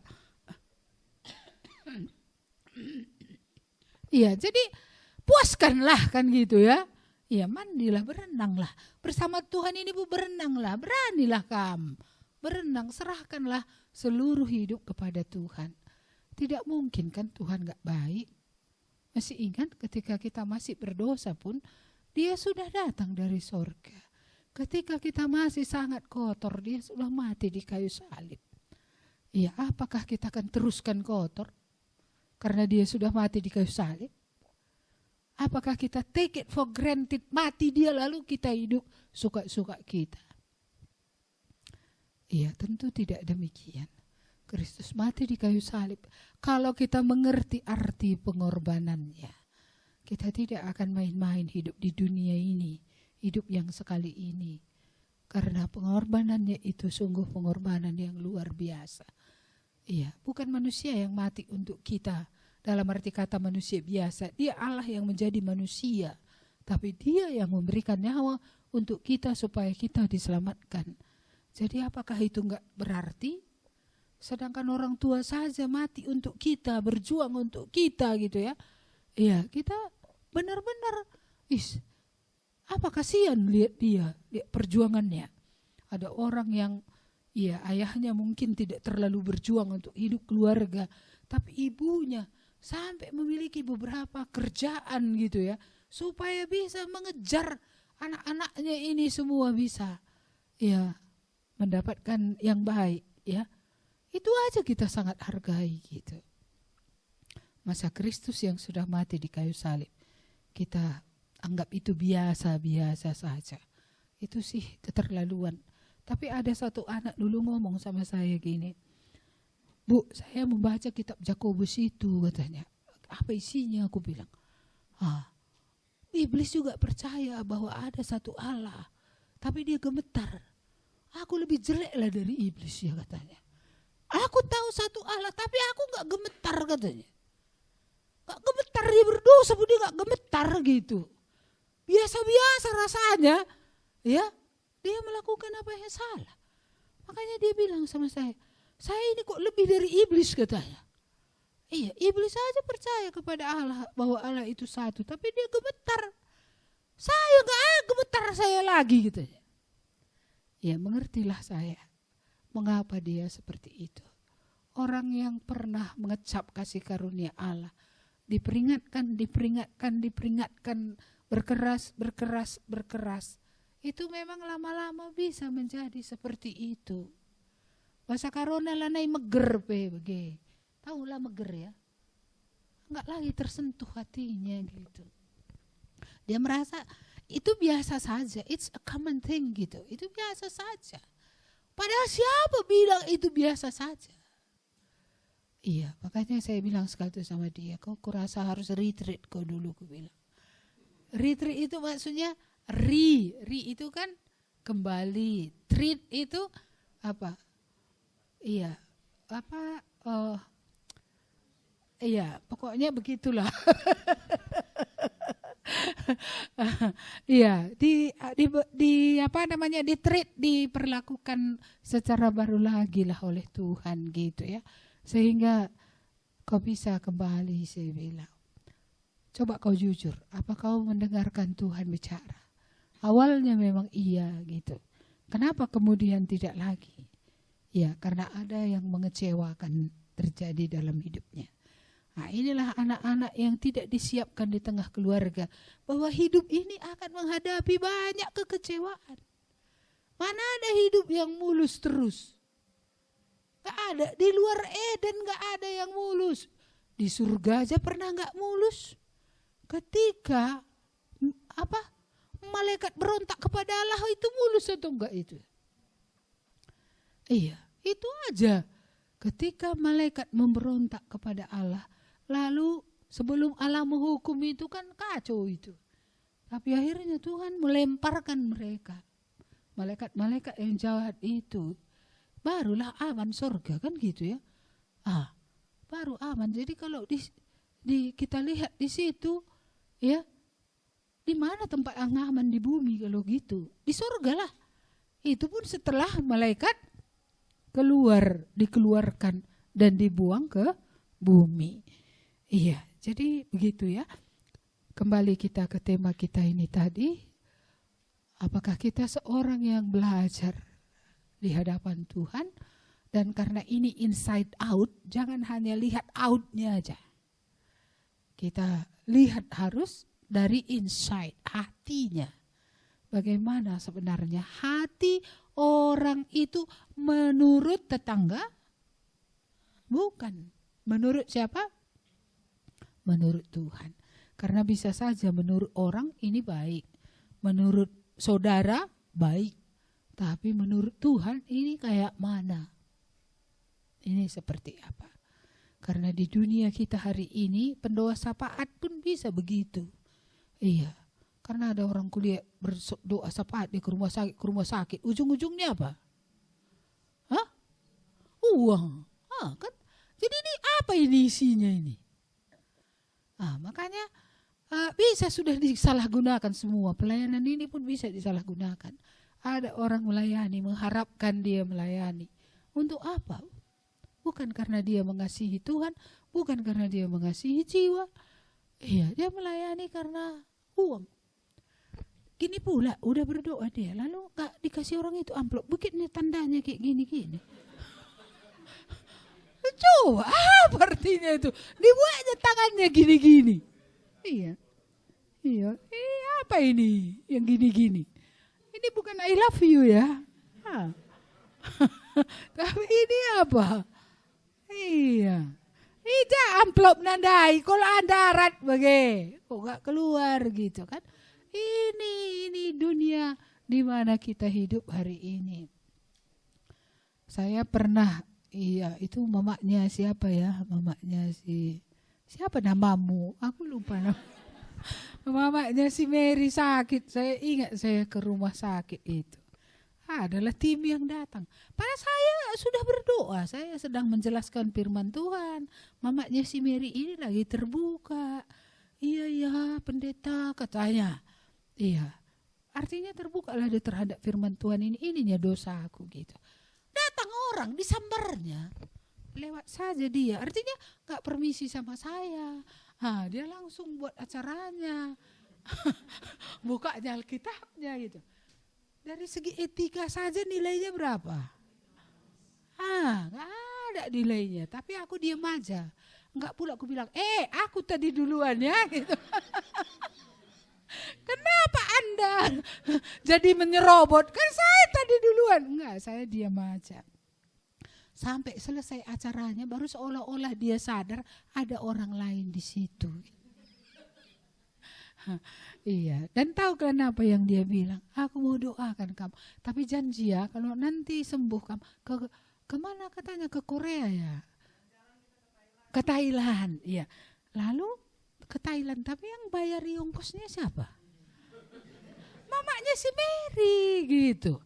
Iya, jadi puaskanlah kan gitu ya. Iya, mandilah, berenanglah. Bersama Tuhan ini Bu, berenanglah. Beranilah kamu. Berenang, serahkanlah seluruh hidup kepada Tuhan. Tidak mungkin kan Tuhan gak baik. Masih ingat ketika kita masih berdosa pun, Dia sudah datang dari sorga. Ketika kita masih sangat kotor, Dia sudah mati di kayu salib. Iya, apakah kita akan teruskan kotor? Karena Dia sudah mati di kayu salib. Apakah kita take it for granted, mati Dia lalu kita hidup suka-suka kita? Iya, tentu tidak demikian. Kristus mati di kayu salib. Kalau kita mengerti arti pengorbanannya, kita tidak akan main-main hidup di dunia ini, hidup yang sekali ini. Karena pengorbanannya itu sungguh pengorbanan yang luar biasa. Iya, bukan manusia yang mati untuk kita. Dalam arti kata manusia biasa, dia Allah yang menjadi manusia. Tapi dia yang memberikan nyawa untuk kita supaya kita diselamatkan. Jadi apakah itu enggak berarti? Sedangkan orang tua saja mati untuk kita, berjuang untuk kita gitu ya. Iya, kita benar-benar, apa kasihan lihat dia, lihat perjuangannya. Ada orang yang ayahnya mungkin tidak terlalu berjuang untuk hidup keluarga, tapi ibunya sampai memiliki beberapa kerjaan gitu ya, supaya bisa mengejar anak-anaknya ini semua bisa mendapatkan yang baik ya. Itu aja kita sangat hargai gitu. Masa Kristus yang sudah mati di kayu salib, kita anggap itu biasa-biasa saja. Itu sih keterlaluan. Tapi ada satu anak dulu ngomong sama saya gini, Bu, saya membaca kitab Yakobus itu katanya. Apa isinya? Aku bilang, iblis juga percaya bahwa ada satu Allah, tapi dia gemetar. Aku lebih jelek lah dari iblis ya katanya. Aku tahu satu Allah, tapi aku gak gemetar katanya. Gak gemetar, dia berdosa, dia gak gemetar gitu. Biasa-biasa rasanya, ya, dia melakukan apa yang salah. Makanya dia bilang sama saya ini kok lebih dari iblis katanya. Iya, iblis saja percaya kepada Allah, bahwa Allah itu satu, tapi dia gemetar. Saya gak gemetar saya lagi gitu. Ya, mengertilah saya mengapa dia seperti itu. Orang yang pernah mengecap kasih karunia Allah, diperingatkan, berkeras, itu memang lama-lama bisa menjadi seperti itu. Bahasa karona lanai meger bege. Tahu lah meger ya. Enggak lagi tersentuh hatinya gitu. Dia merasa itu biasa saja, it's a common thing gitu. Itu biasa saja. Padahal siapa bilang itu biasa saja? Iya, makanya saya bilang sekali itu sama dia, kau kurasa harus retreat kau dulu, aku bilang. Retreat itu maksudnya re itu kan kembali, treat itu apa? Iya, apa? Iya, pokoknya begitulah. Iya, di apa namanya, di treat, diperlakukan secara baru lagi lah oleh Tuhan gitu ya. Sehingga kau bisa kembali, saya bilang. Coba kau jujur, apa kau mendengarkan Tuhan bicara? Awalnya memang iya gitu. Kenapa kemudian tidak lagi? Ya, karena ada yang mengecewakan terjadi dalam hidupnya. Nah, inilah anak-anak yang tidak disiapkan di tengah keluarga, bahwa hidup ini akan menghadapi banyak kekecewaan. Mana ada hidup yang mulus terus? Gak ada, di luar Eden gak ada yang mulus. Di surga aja pernah gak mulus. Ketika malaikat berontak kepada Allah, itu mulus atau enggak itu? Iya, itu aja. Ketika malaikat memberontak kepada Allah, lalu sebelum Allah menghukum itu kan kacau itu. Tapi akhirnya Tuhan melemparkan mereka. Malaikat-malaikat yang jahat itu, barulah aman surga kan gitu ya. Baru aman. Jadi kalau kita lihat di situ ya, di mana tempat yang aman di bumi kalau gitu? Di surga lah. Itu pun setelah malaikat dikeluarkan dan dibuang ke bumi. Iya, jadi begitu ya. Kembali kita ke tema kita ini tadi. Apakah kita seorang yang belajar di hadapan Tuhan? Dan karena ini inside out, jangan hanya lihat outnya aja. Kita lihat harus dari inside, hatinya. Bagaimana sebenarnya hati orang itu menurut tetangga? Bukan. Menurut siapa? Menurut Tuhan. Karena bisa saja menurut orang ini baik. Menurut saudara baik. Tapi menurut Tuhan ini kayak mana? Ini seperti apa? Karena di dunia kita hari ini pendoa syafaat pun bisa begitu. Iya. Karena ada orang kuliah berdoa sapaat di ke rumah sakit. Ujung-ujungnya apa? Hah? Uang. Kan? Jadi ini apa ini isinya ini? Makanya bisa sudah disalahgunakan semua. Pelayanan ini pun bisa disalahgunakan. Ada orang melayani, mengharapkan dia melayani. Untuk apa? Bukan karena dia mengasihi Tuhan, bukan karena dia mengasihi jiwa. Iya, dia melayani karena uang. Gini pula, udah berdoa dia, lalu gak dikasih orang itu amplop. Begini tandanya kayak gini-gini. Coba, apa artinya itu? Dibuatnya tangannya gini-gini. Iya, apa ini yang gini-gini? Ini bukan I love you ya. Tapi ini apa? Iya. Ija amplop nandai, kalau darat bagai, kok gak keluar gitu kan? Ini dunia di mana kita hidup hari ini. Saya pernah, itu mamanya siapa ya? Mamanya siapa namamu? Aku lupa nama. Mamanya si Mary sakit. Saya ingat saya ke rumah sakit itu. Adalah tim yang datang. Padahal saya sudah berdoa. Saya sedang menjelaskan firman Tuhan. Mamanya si Mary ini lagi terbuka. Iya pendeta katanya. Iya. Artinya terbuka lah dia terhadap firman Tuhan ini. Ininya dosa aku gitu. Datang orang disambarnya. Lewat saja dia. Artinya gak permisi sama saya. Dia langsung buat acaranya. Bukanya Alkitabnya gitu. Dari segi etika saja nilainya berapa? Gak ada nilainya. Tapi aku diam aja. Enggak pula aku bilang, aku tadi duluan ya gitu. Kenapa Anda jadi menyerobot? Kan saya tadi duluan. Enggak, saya diam aja. Sampai selesai acaranya baru seolah-olah dia sadar ada orang lain di situ. Iya, dan tahu kenapa yang dia bilang? Aku mau doakan kamu, tapi janji ya kalau nanti sembuh kamu kemana katanya, ke Korea ya? Ke Thailand, iya. Lalu ke Thailand, tapi yang bayar ongkosnya siapa? Mamanya si Mary gitu.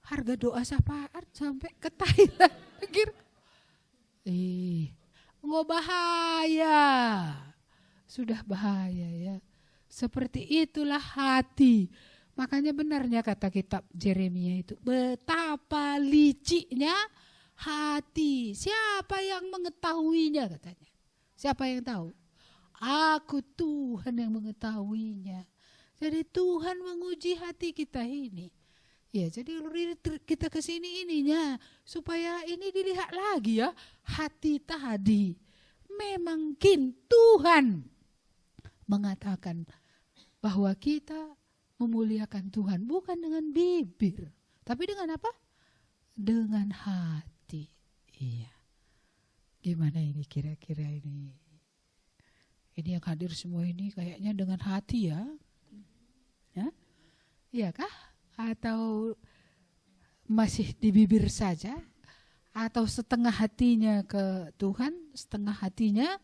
Harga doa syafaat sampai ke Thailand. Pikir, nggak bahaya. Sudah bahaya ya. Seperti itulah hati. Makanya benarnya kata kitab Yeremia itu, betapa liciknya hati. Siapa yang mengetahuinya katanya? Siapa yang tahu? Aku Tuhan yang mengetahuinya. Jadi Tuhan menguji hati kita ini. Ya, jadi kita ke sini ininya supaya ini dilihat lagi ya, hati tadi. Memang Tuhan mengatakan bahwa kita memuliakan Tuhan bukan dengan bibir, tapi dengan apa? Dengan hati. Iya. Gimana ini kira-kira ini? Ini yang hadir semua ini kayaknya dengan hati ya? Ya? Iya kah? Atau masih di bibir saja, atau setengah hatinya ke Tuhan, setengah hatinya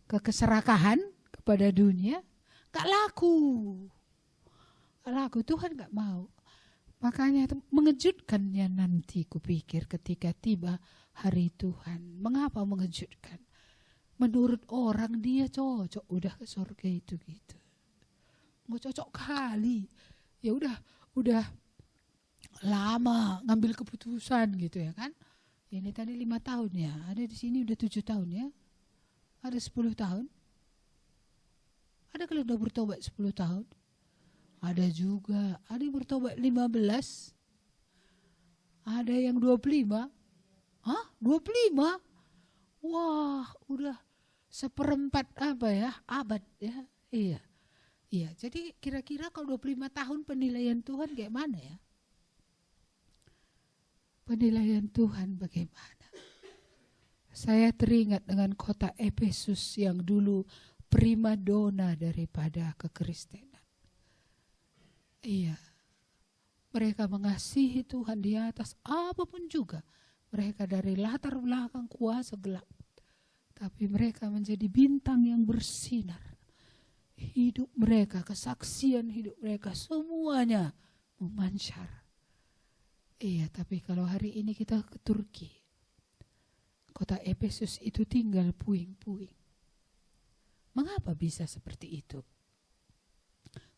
ke keserakahan kepada dunia. Gak laku, Tuhan gak mau. Makanya mengejutkannya nanti kupikir ketika tiba hari Tuhan. Mengapa mengejutkan? Menurut orang dia cocok udah ke surga itu gitu. Nggak cocok kali. Ya udah lama ngambil keputusan gitu ya kan. Ini tadi 5 tahun ya, ada di sini udah 7 tahun ya, ada 10 tahun. Ada kalau udah bertobat 10 tahun, ada juga, ada yang bertobat 15, ada yang 25, 25? Wah udah 1/4 abad ya, iya. Iya, jadi kira-kira kalau 25 tahun penilaian Tuhan kayak mana ya? Penilaian Tuhan bagaimana? Saya teringat dengan kota Efesus yang dulu primadona daripada kekristenan. Iya, mereka mengasihi Tuhan di atas apapun juga. Mereka dari latar belakang kuasa gelap. Tapi mereka menjadi bintang yang bersinar. hidup mereka, kesaksian hidup mereka semuanya memancar. Iya, tapi kalau hari ini kita ke Turki, kota Efesus itu tinggal puing-puing. Mengapa bisa seperti itu?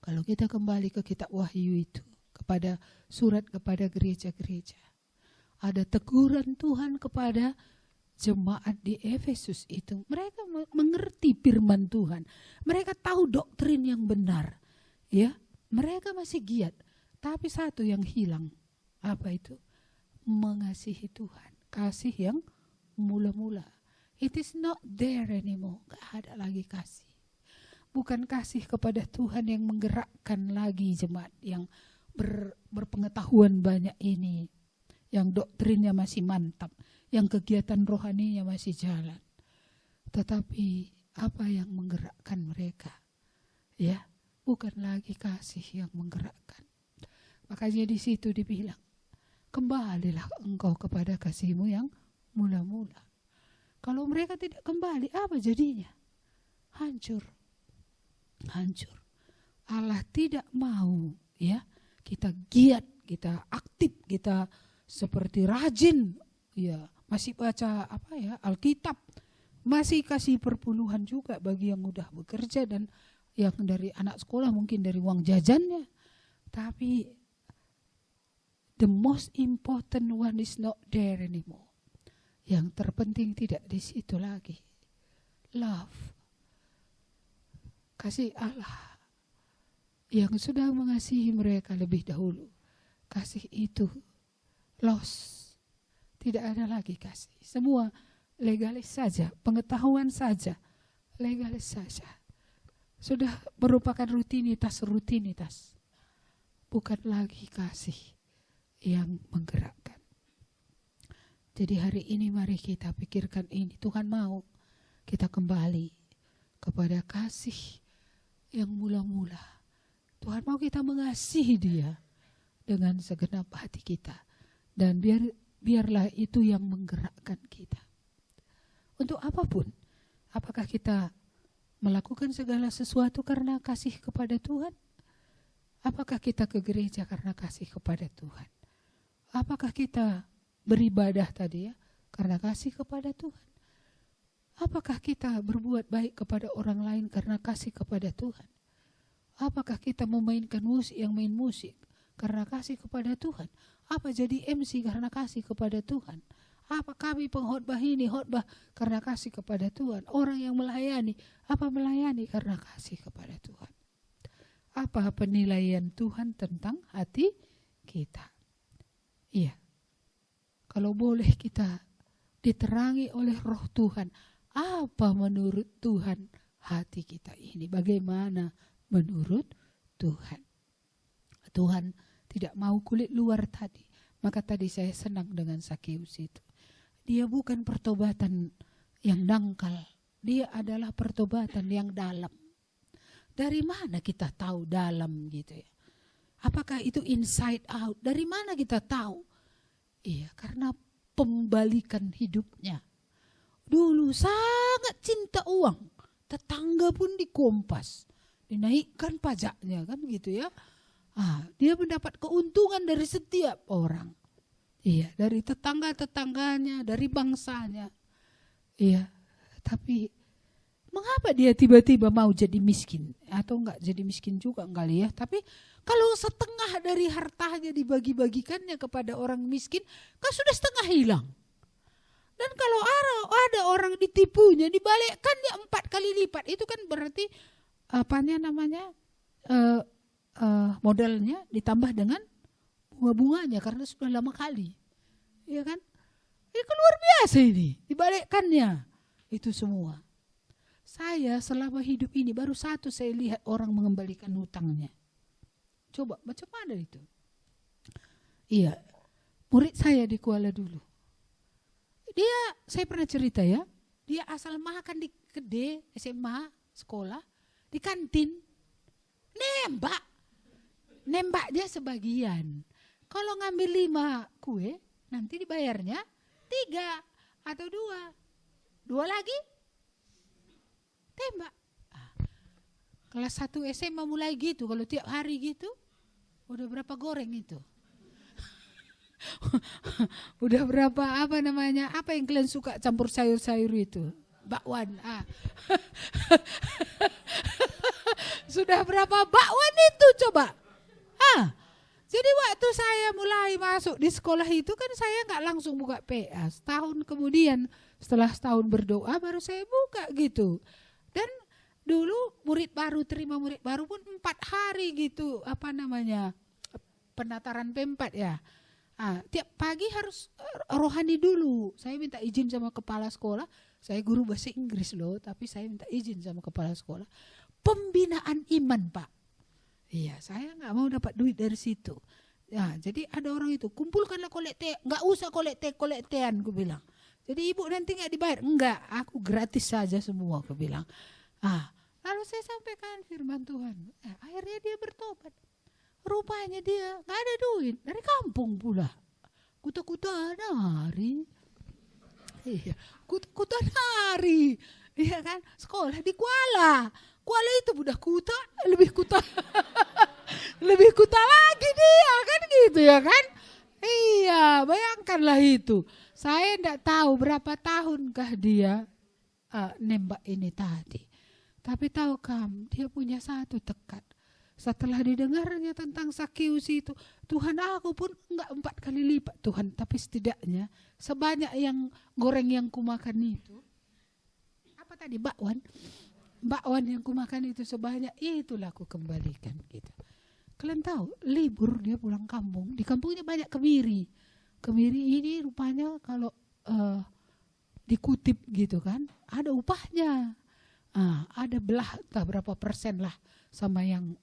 Kalau kita kembali ke kitab Wahyu itu, kepada surat kepada gereja-gereja, ada teguran Tuhan kepada jemaat di Efesus itu. Mereka mengerti firman Tuhan. Mereka tahu doktrin yang benar. Ya, mereka masih giat. Tapi satu yang hilang. Apa itu? Mengasihi Tuhan. Kasih yang mula-mula. It is not there anymore. Gak ada lagi kasih. Bukan kasih kepada Tuhan yang menggerakkan lagi jemaat yang berpengetahuan banyak ini. Yang doktrinnya masih mantap. Yang kegiatan rohaninya masih jalan. Tetapi apa yang menggerakkan mereka? Ya, bukan lagi kasih yang menggerakkan. Makanya di situ dibilang, kembalilah engkau kepada kasihmu yang mula-mula. Kalau mereka tidak kembali, apa jadinya? Hancur. Allah tidak mau ya kita giat, kita aktif, kita seperti rajin, ya masih baca Alkitab, masih kasih perpuluhan juga bagi yang mudah bekerja dan yang dari anak sekolah mungkin dari uang jajannya. Tapi the most important one is not there anymore. Yang terpenting tidak di situ lagi. Love. Kasih Allah yang sudah mengasihi mereka lebih dahulu. Kasih itu lost. Tidak ada lagi kasih. Semua legalis saja, pengetahuan saja, legalis saja. Sudah merupakan rutinitas. Bukan lagi kasih yang menggerakkan. Jadi hari ini mari kita pikirkan ini. Tuhan mau kita kembali kepada kasih yang mula-mula. Tuhan mau kita mengasihi Dia dengan segenap hati kita. Dan biarlah itu yang menggerakkan kita. Untuk apapun. Apakah kita melakukan segala sesuatu karena kasih kepada Tuhan? Apakah kita ke gereja karena kasih kepada Tuhan? Apakah kita beribadah tadi ya karena kasih kepada Tuhan? Apakah kita berbuat baik kepada orang lain karena kasih kepada Tuhan? Apakah kita memainkan musik yang main musik karena kasih kepada Tuhan? Apa jadi MC karena kasih kepada Tuhan? Apa kami pengkhotbah ini khotbah karena kasih kepada Tuhan? Orang yang melayani, apa melayani karena kasih kepada Tuhan? Apa penilaian Tuhan tentang hati kita? Iya. Kalau boleh kita diterangi oleh Roh Tuhan, apa menurut Tuhan hati kita ini? Bagaimana menurut Tuhan? Tuhan tidak mau kulit luar tadi. Maka tadi saya senang dengan Sakeus itu. Dia bukan pertobatan yang dangkal. Dia adalah pertobatan yang dalam. Dari mana kita tahu dalam gitu ya? Apakah itu inside out? Dari mana kita tahu? Iya, karena pembalikan hidupnya. Dulu sangat cinta uang. Tetangga pun dikompas. Dinaikkan pajaknya kan gitu ya. Dia mendapat keuntungan dari setiap orang. Iya, dari tetangga-tetangganya, dari bangsanya. Iya, tapi mengapa dia tiba-tiba mau jadi miskin? Atau enggak jadi miskin juga kali ya. Tapi kalau setengah dari hartanya dibagi-bagikannya kepada orang miskin, kan sudah setengah hilang. Dan kalau ada orang ditipunya, dibalikkannya 4 kali lipat. Itu kan berarti modalnya ditambah dengan bunga-bunganya karena sudah lama kali. Ya kan? Ini kan luar biasa ini. Dibalikkannya. Itu semua. Saya selama hidup ini baru satu saya lihat orang mengembalikan hutangnya. Coba macam mana itu? Iya. Murid saya di Kuala dulu. Saya pernah cerita ya. Dia asal makan di kedai SMA, sekolah. Di kantin. Nembak dia sebagian. Kalau ngambil 5 kue, nanti dibayarnya 3 atau 2. 2 lagi, tembak. Kelas 1 SMA mulai gitu, kalau tiap hari gitu, udah berapa goreng itu? Udah berapa apa yang kalian suka campur sayur-sayur itu? Bakwan. Sudah berapa bakwan itu coba? Jadi waktu saya mulai masuk di sekolah itu kan saya nggak langsung buka PA. Setahun kemudian setelah setahun berdoa baru saya buka gitu. Dan dulu terima murid baru pun 4 hari gitu penataran P4 ya. Tiap pagi harus rohani dulu. Saya minta izin sama kepala sekolah. Saya guru bahasa Inggris loh, tapi saya minta izin sama kepala sekolah. Pembinaan iman Pak. Iya, saya nggak mau dapat duit dari situ. Ya, jadi ada orang itu kumpulkanlah kolekte, nggak usah kolektean, aku bilang. Jadi ibu nanti nggak dibayar, enggak, aku gratis saja semua, aku bilang. Lalu saya sampaikan firman Tuhan. Akhirnya dia bertobat. Rupanya dia nggak ada duit dari kampung pula. Kuta-kuta nari, iya, kuta nari, iya kan? Sekolah di Kuala. Kuala itu budak kuta, lebih kuta lagi dia kan gitu ya kan. Iya, bayangkanlah itu. Saya tidak tahu berapa tahunkah dia nembak ini tadi. Tapi tahu kamu, dia punya satu tekad. Setelah didengarnya tentang Sakeus itu, Tuhan aku pun enggak 4 kali lipat Tuhan. Tapi setidaknya sebanyak yang goreng yang kumakan itu. Apa tadi bakwan yang kumakan itu sebanyak itulah aku kembalikan gitu. Kalian tahu libur dia pulang kampung, di kampungnya banyak kemiri. Kemiri ini rupanya kalau dikutip gitu kan, ada upahnya. Ada belah entah berapa persen lah sama yang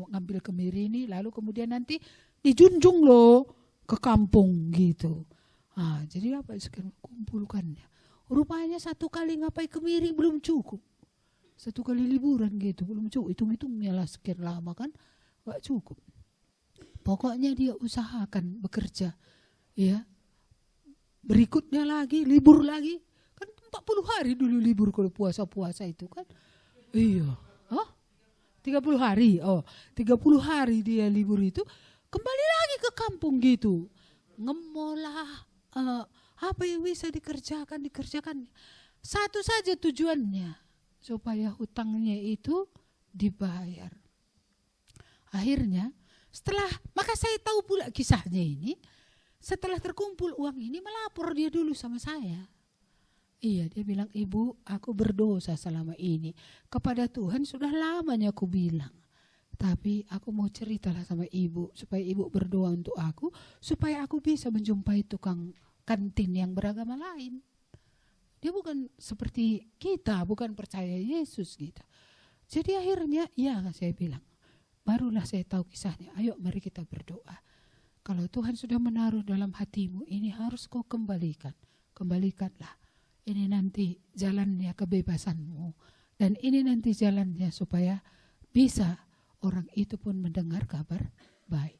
ngambil kemiri ini, lalu kemudian nanti dijunjung loh ke kampung gitu. Jadi apa sekarang kumpulkannya. Rupanya 1 kali ngapai kemiri belum cukup. 1 kali liburan gitu belum cukup, hitung-hitungnya lah sekian lama kan gak cukup. Pokoknya dia usahakan bekerja ya. Berikutnya lagi libur lagi kan 40 hari dulu libur kalau puasa itu kan. Iya. 30 hari. 30 hari dia libur itu kembali lagi ke kampung gitu. Ngemolah apa yang bisa dikerjakan. Satu saja tujuannya, supaya hutangnya itu dibayar. Akhirnya maka saya tahu pula kisahnya ini, setelah terkumpul uang ini melapor dia dulu sama saya. Iya, dia bilang, ibu aku berdosa selama ini. Kepada Tuhan sudah lamanya aku bilang. Tapi aku mau ceritalah sama ibu, supaya ibu berdoa untuk aku, supaya aku bisa menjumpai tukang kantin yang beragama lain. Dia bukan seperti kita, bukan percaya Yesus gitu. Jadi akhirnya, ya saya bilang, barulah saya tahu kisahnya. Ayo mari kita berdoa. Kalau Tuhan sudah menaruh dalam hatimu, ini harus kau kembalikan. Kembalikanlah. Ini nanti jalannya kebebasanmu. Dan ini nanti jalannya supaya bisa orang itu pun mendengar kabar baik.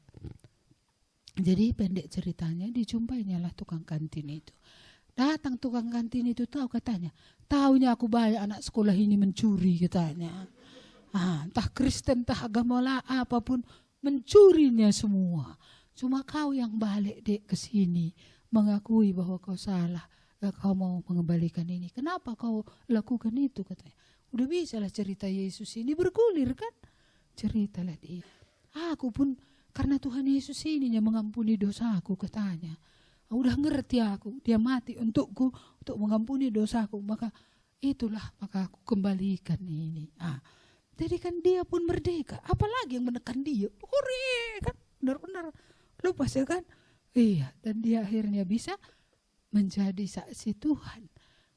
Jadi pendek ceritanya, dijumpainya lah tukang kantin itu. Datang tukang kantin itu tahu katanya, taunya aku banyak anak sekolah ini mencuri katanya. Entah Kristen, entah agama lah apapun, mencurinya semua. Cuma kau yang balik dek ke sini, mengakui bahwa kau salah, kau mau mengembalikan ini. Kenapa kau lakukan itu katanya. Udah bisa lah cerita Yesus ini bergulir kan. Ceritalah dia. Aku pun karena Tuhan Yesus ini yang mengampuni dosaku katanya. Udah ngerti aku, dia mati untukku, untuk mengampuni dosaku, maka aku kembalikan ini. Jadi kan dia pun merdeka, apalagi yang menekan dia, hore kan, benar-benar lepas ya kan. Iya, dan dia akhirnya bisa menjadi saksi Tuhan.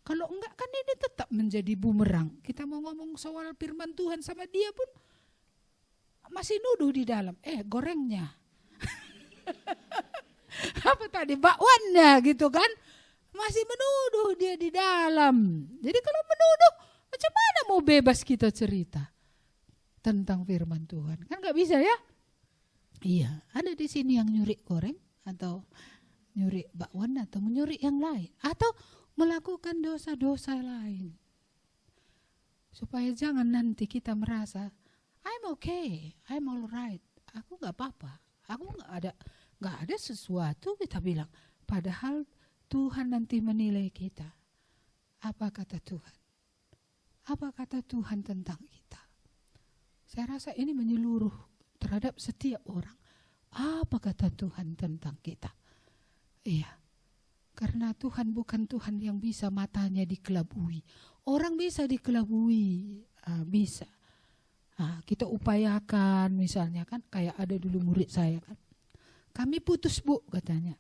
Kalau enggak kan ini tetap menjadi bumerang. Kita mau ngomong soal firman Tuhan sama dia pun masih nuduh di dalam, gorengnya. Apa tadi bakwannya gitu kan, masih menuduh dia di dalam. Jadi kalau menuduh, macam mana mau bebas kita cerita tentang firman Tuhan? Kan nggak bisa ya. Iya, ada di sini yang nyuri goreng atau nyuri bakwan atau menyuri yang lain atau melakukan dosa-dosa lain. Supaya jangan nanti kita merasa I'm okay, I'm alright. Aku nggak apa-apa. Aku nggak ada sesuatu kita bilang. Padahal Tuhan nanti menilai kita. Apa kata Tuhan? Apa kata Tuhan tentang kita? Saya rasa ini menyeluruh terhadap setiap orang. Apa kata Tuhan tentang kita? Iya. Karena Tuhan bukan Tuhan yang bisa matanya dikelabui. Orang bisa dikelabui, bisa. Kita upayakan misalnya kan, kayak ada dulu murid saya kan. Kami putus Bu katanya.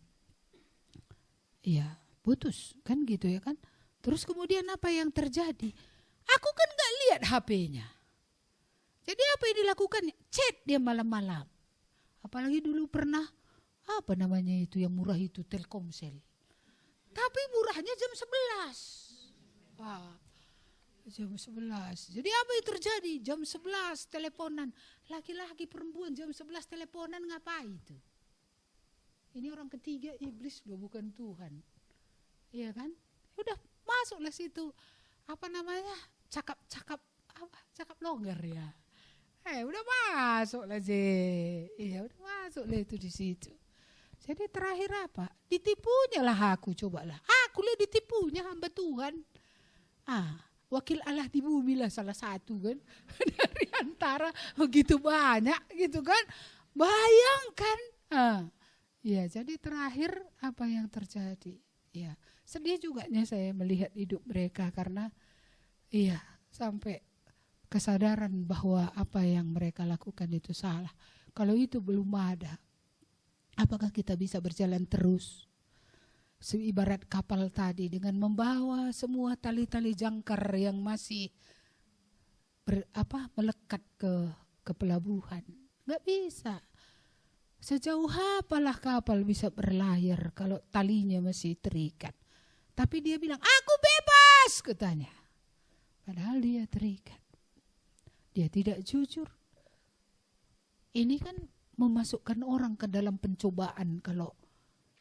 Iya, putus kan gitu ya kan. Terus kemudian apa yang terjadi? Aku kan gak lihat HP-nya. Jadi apa yang dilakukan? Chat dia malam-malam. Apalagi dulu pernah, apa namanya itu yang murah itu, Telkomsel. Tapi murahnya jam 11. Jam 11. Jadi apa yang terjadi? Jam 11 teleponan. Laki-laki perempuan jam 11 teleponan ngapain itu? Ini orang ketiga iblis loh, bukan Tuhan. Iya kan? Udah masuklah situ. Apa namanya? Cakap longgar ya. Udah masuklah Iya, udah masuklah itu di situ. Jadi terakhir apa? Ditipunya lah aku, cobalah. Aku lah ditipunya hamba Tuhan. Wakil Allah di bumi lah salah satu kan. Dari antara begitu banyak gitu kan. Bayangkan. Ya, jadi terakhir apa yang terjadi? Ya, sedih juga saya melihat hidup mereka karena sampai kesadaran bahwa apa yang mereka lakukan itu salah. Kalau itu belum ada, apakah kita bisa berjalan terus? Seibarat kapal tadi dengan membawa semua tali-tali jangkar yang masih melekat ke pelabuhan. Nggak bisa. Sejauh apalah kapal bisa berlayar kalau talinya masih terikat. Tapi dia bilang, aku bebas katanya. Padahal dia terikat. Dia tidak jujur. Ini kan memasukkan orang ke dalam pencobaan kalau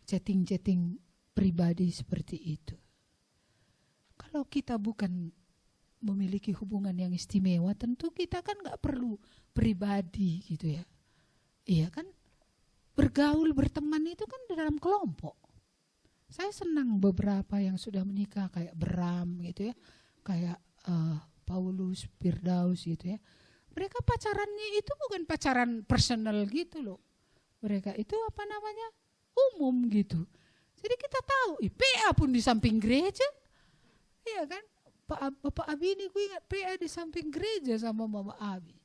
chatting-chatting pribadi seperti itu. Kalau kita bukan memiliki hubungan yang istimewa, tentu kita kan gak perlu pribadi gitu ya. Iya kan? Bergaul, berteman itu kan di dalam kelompok. Saya senang beberapa yang sudah menikah kayak Bram gitu ya. Kayak Paulus, Firdaus gitu ya. Mereka pacarannya itu bukan pacaran personal gitu loh. Mereka itu umum gitu. Jadi kita tahu, PA pun di samping gereja. Iya kan? Bapak Abi ini gue ingat PA di samping gereja sama Mama Abi.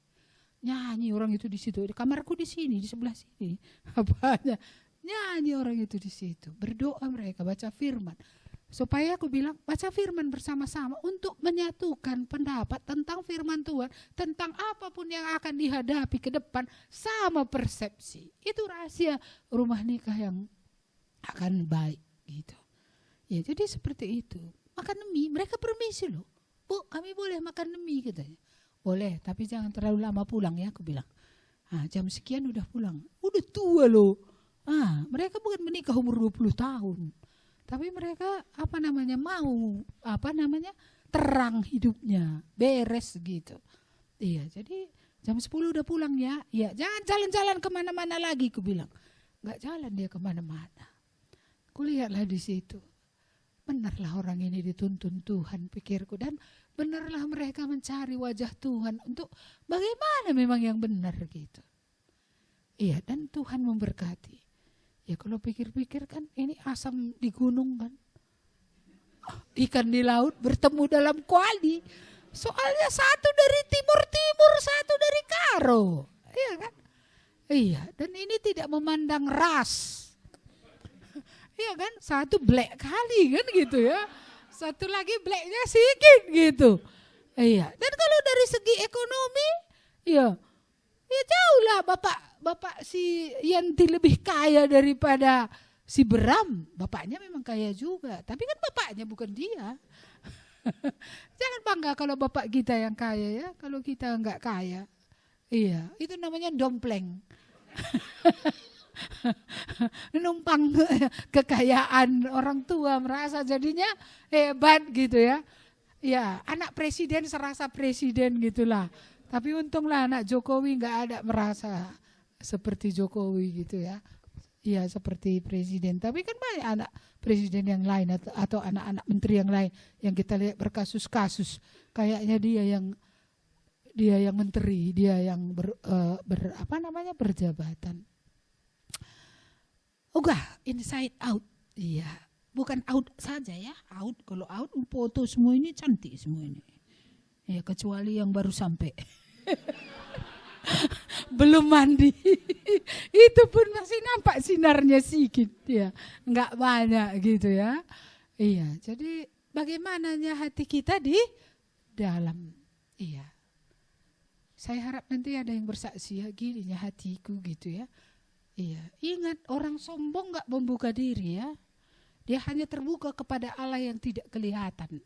Nyanyi orang itu di situ. Di kamarku di sini, di sebelah sini. Apanya? Nyanyi orang itu di situ. Berdoa mereka, baca firman. Supaya aku bilang baca firman bersama-sama untuk menyatukan pendapat tentang firman Tuhan, tentang apapun yang akan dihadapi ke depan sama persepsi. Itu rahasia rumah nikah yang akan baik gitu. Ya, jadi seperti itu. Makan mie, mereka permisi loh. Bu, kami boleh makan mie katanya. Boleh, tapi jangan terlalu lama pulang ya, aku bilang. Jam sekian udah pulang. Udah tua loh. Mereka bukan menikah umur 20 tahun. Tapi mereka mau terang hidupnya, beres gitu. Iya, jadi jam 10 udah pulang ya. Ya, jangan jalan-jalan kemana-mana lagi, aku bilang. Nggak jalan dia kemana-mana. Kulihatlah di situ. Benarlah orang ini dituntun Tuhan, pikirku. Dan benarlah mereka mencari wajah Tuhan untuk bagaimana memang yang benar gitu. Iya, dan Tuhan memberkati. Ya kalau pikir-pikir kan ini asam di gunung kan. Ikan di laut bertemu dalam kuali. Soalnya satu dari timur-timur, satu dari Karo. Iya kan? Iya, dan ini tidak memandang ras. Iya kan? Satu black kali kan gitu ya. Satu lagi blacknya sedikit gitu. Iya, dan kalau dari segi ekonomi, ya jauh lah bapak si Yanti lebih kaya daripada si Bram. Bapaknya memang kaya juga, tapi kan bapaknya bukan dia. Jangan bangga kalau bapak kita yang kaya ya, kalau kita enggak kaya. Iya, itu namanya dompleng. Numpang kekayaan orang tua, merasa jadinya hebat gitu ya. Ya, anak presiden serasa presiden gitulah. Tapi untunglah anak Jokowi nggak ada merasa seperti Jokowi gitu ya. Iya seperti presiden. Tapi kan banyak anak presiden yang lain atau anak-anak menteri yang lain yang kita lihat berkasus-kasus. Kayaknya dia yang menteri, dia yang berjabatan. Inside out. Iya, bukan out saja ya. Out, kalau out foto semua ini cantik semua ini. Ya kecuali yang baru sampai. Belum mandi. Itu pun masih nampak sinarnya sedikit ya. Enggak banyak gitu ya. Iya, jadi bagaimananya hati kita di dalam. Iya. Saya harap nanti ada yang bersaksi ya, gininya hatiku gitu ya. Iya, ingat orang sombong enggak membuka diri ya. Dia hanya terbuka kepada Allah yang tidak kelihatan.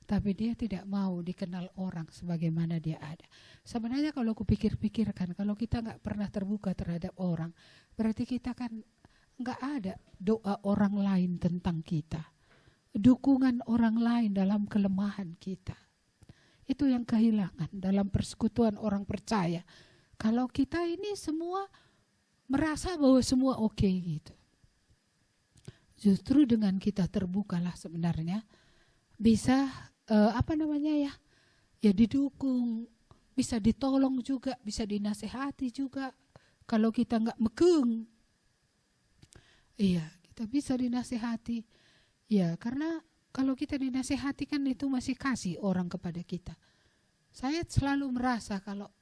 Tapi dia tidak mau dikenal orang sebagaimana dia ada. Sebenarnya kalau kupikir-pikirkan, kalau kita nggak pernah terbuka terhadap orang, berarti kita kan nggak ada doa orang lain tentang kita. Dukungan orang lain dalam kelemahan kita. Itu yang kehilangan dalam persekutuan orang percaya. Kalau kita ini semua merasa bahwa semua oke gitu. Justru dengan kita terbukalah sebenarnya bisa ya didukung, bisa ditolong juga, bisa dinasehati juga. Kalau kita nggak mekeng, iya kita bisa dinasehati. Ya karena kalau kita dinasehati kan itu masih kasih orang kepada kita. Saya selalu merasa kalau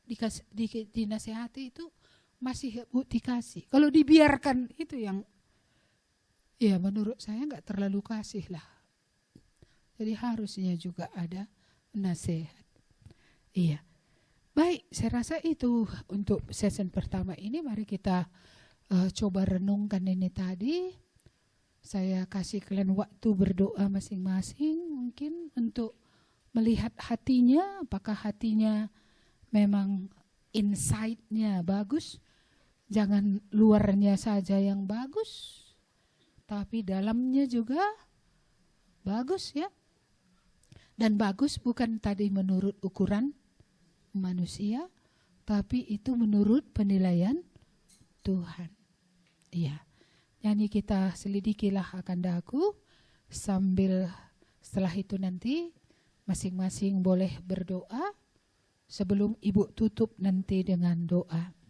dinasehati itu masih dikasih. Kalau dibiarkan itu yang, ya menurut saya nggak terlalu kasih lah. Jadi harusnya juga ada nasihat. Iya. Baik, saya rasa itu untuk sesi pertama ini. Mari kita coba renungkan ini tadi. Saya kasih kalian waktu berdoa masing-masing mungkin untuk melihat hatinya. Apakah hatinya memang inside-nya bagus. Jangan luarnya saja yang bagus. Tapi dalamnya juga bagus ya. Dan bagus bukan tadi menurut ukuran manusia, tapi itu menurut penilaian Tuhan. Iya. Jadi kita selidikilah akan daku sambil setelah itu nanti masing-masing boleh berdoa sebelum Ibu tutup nanti dengan doa.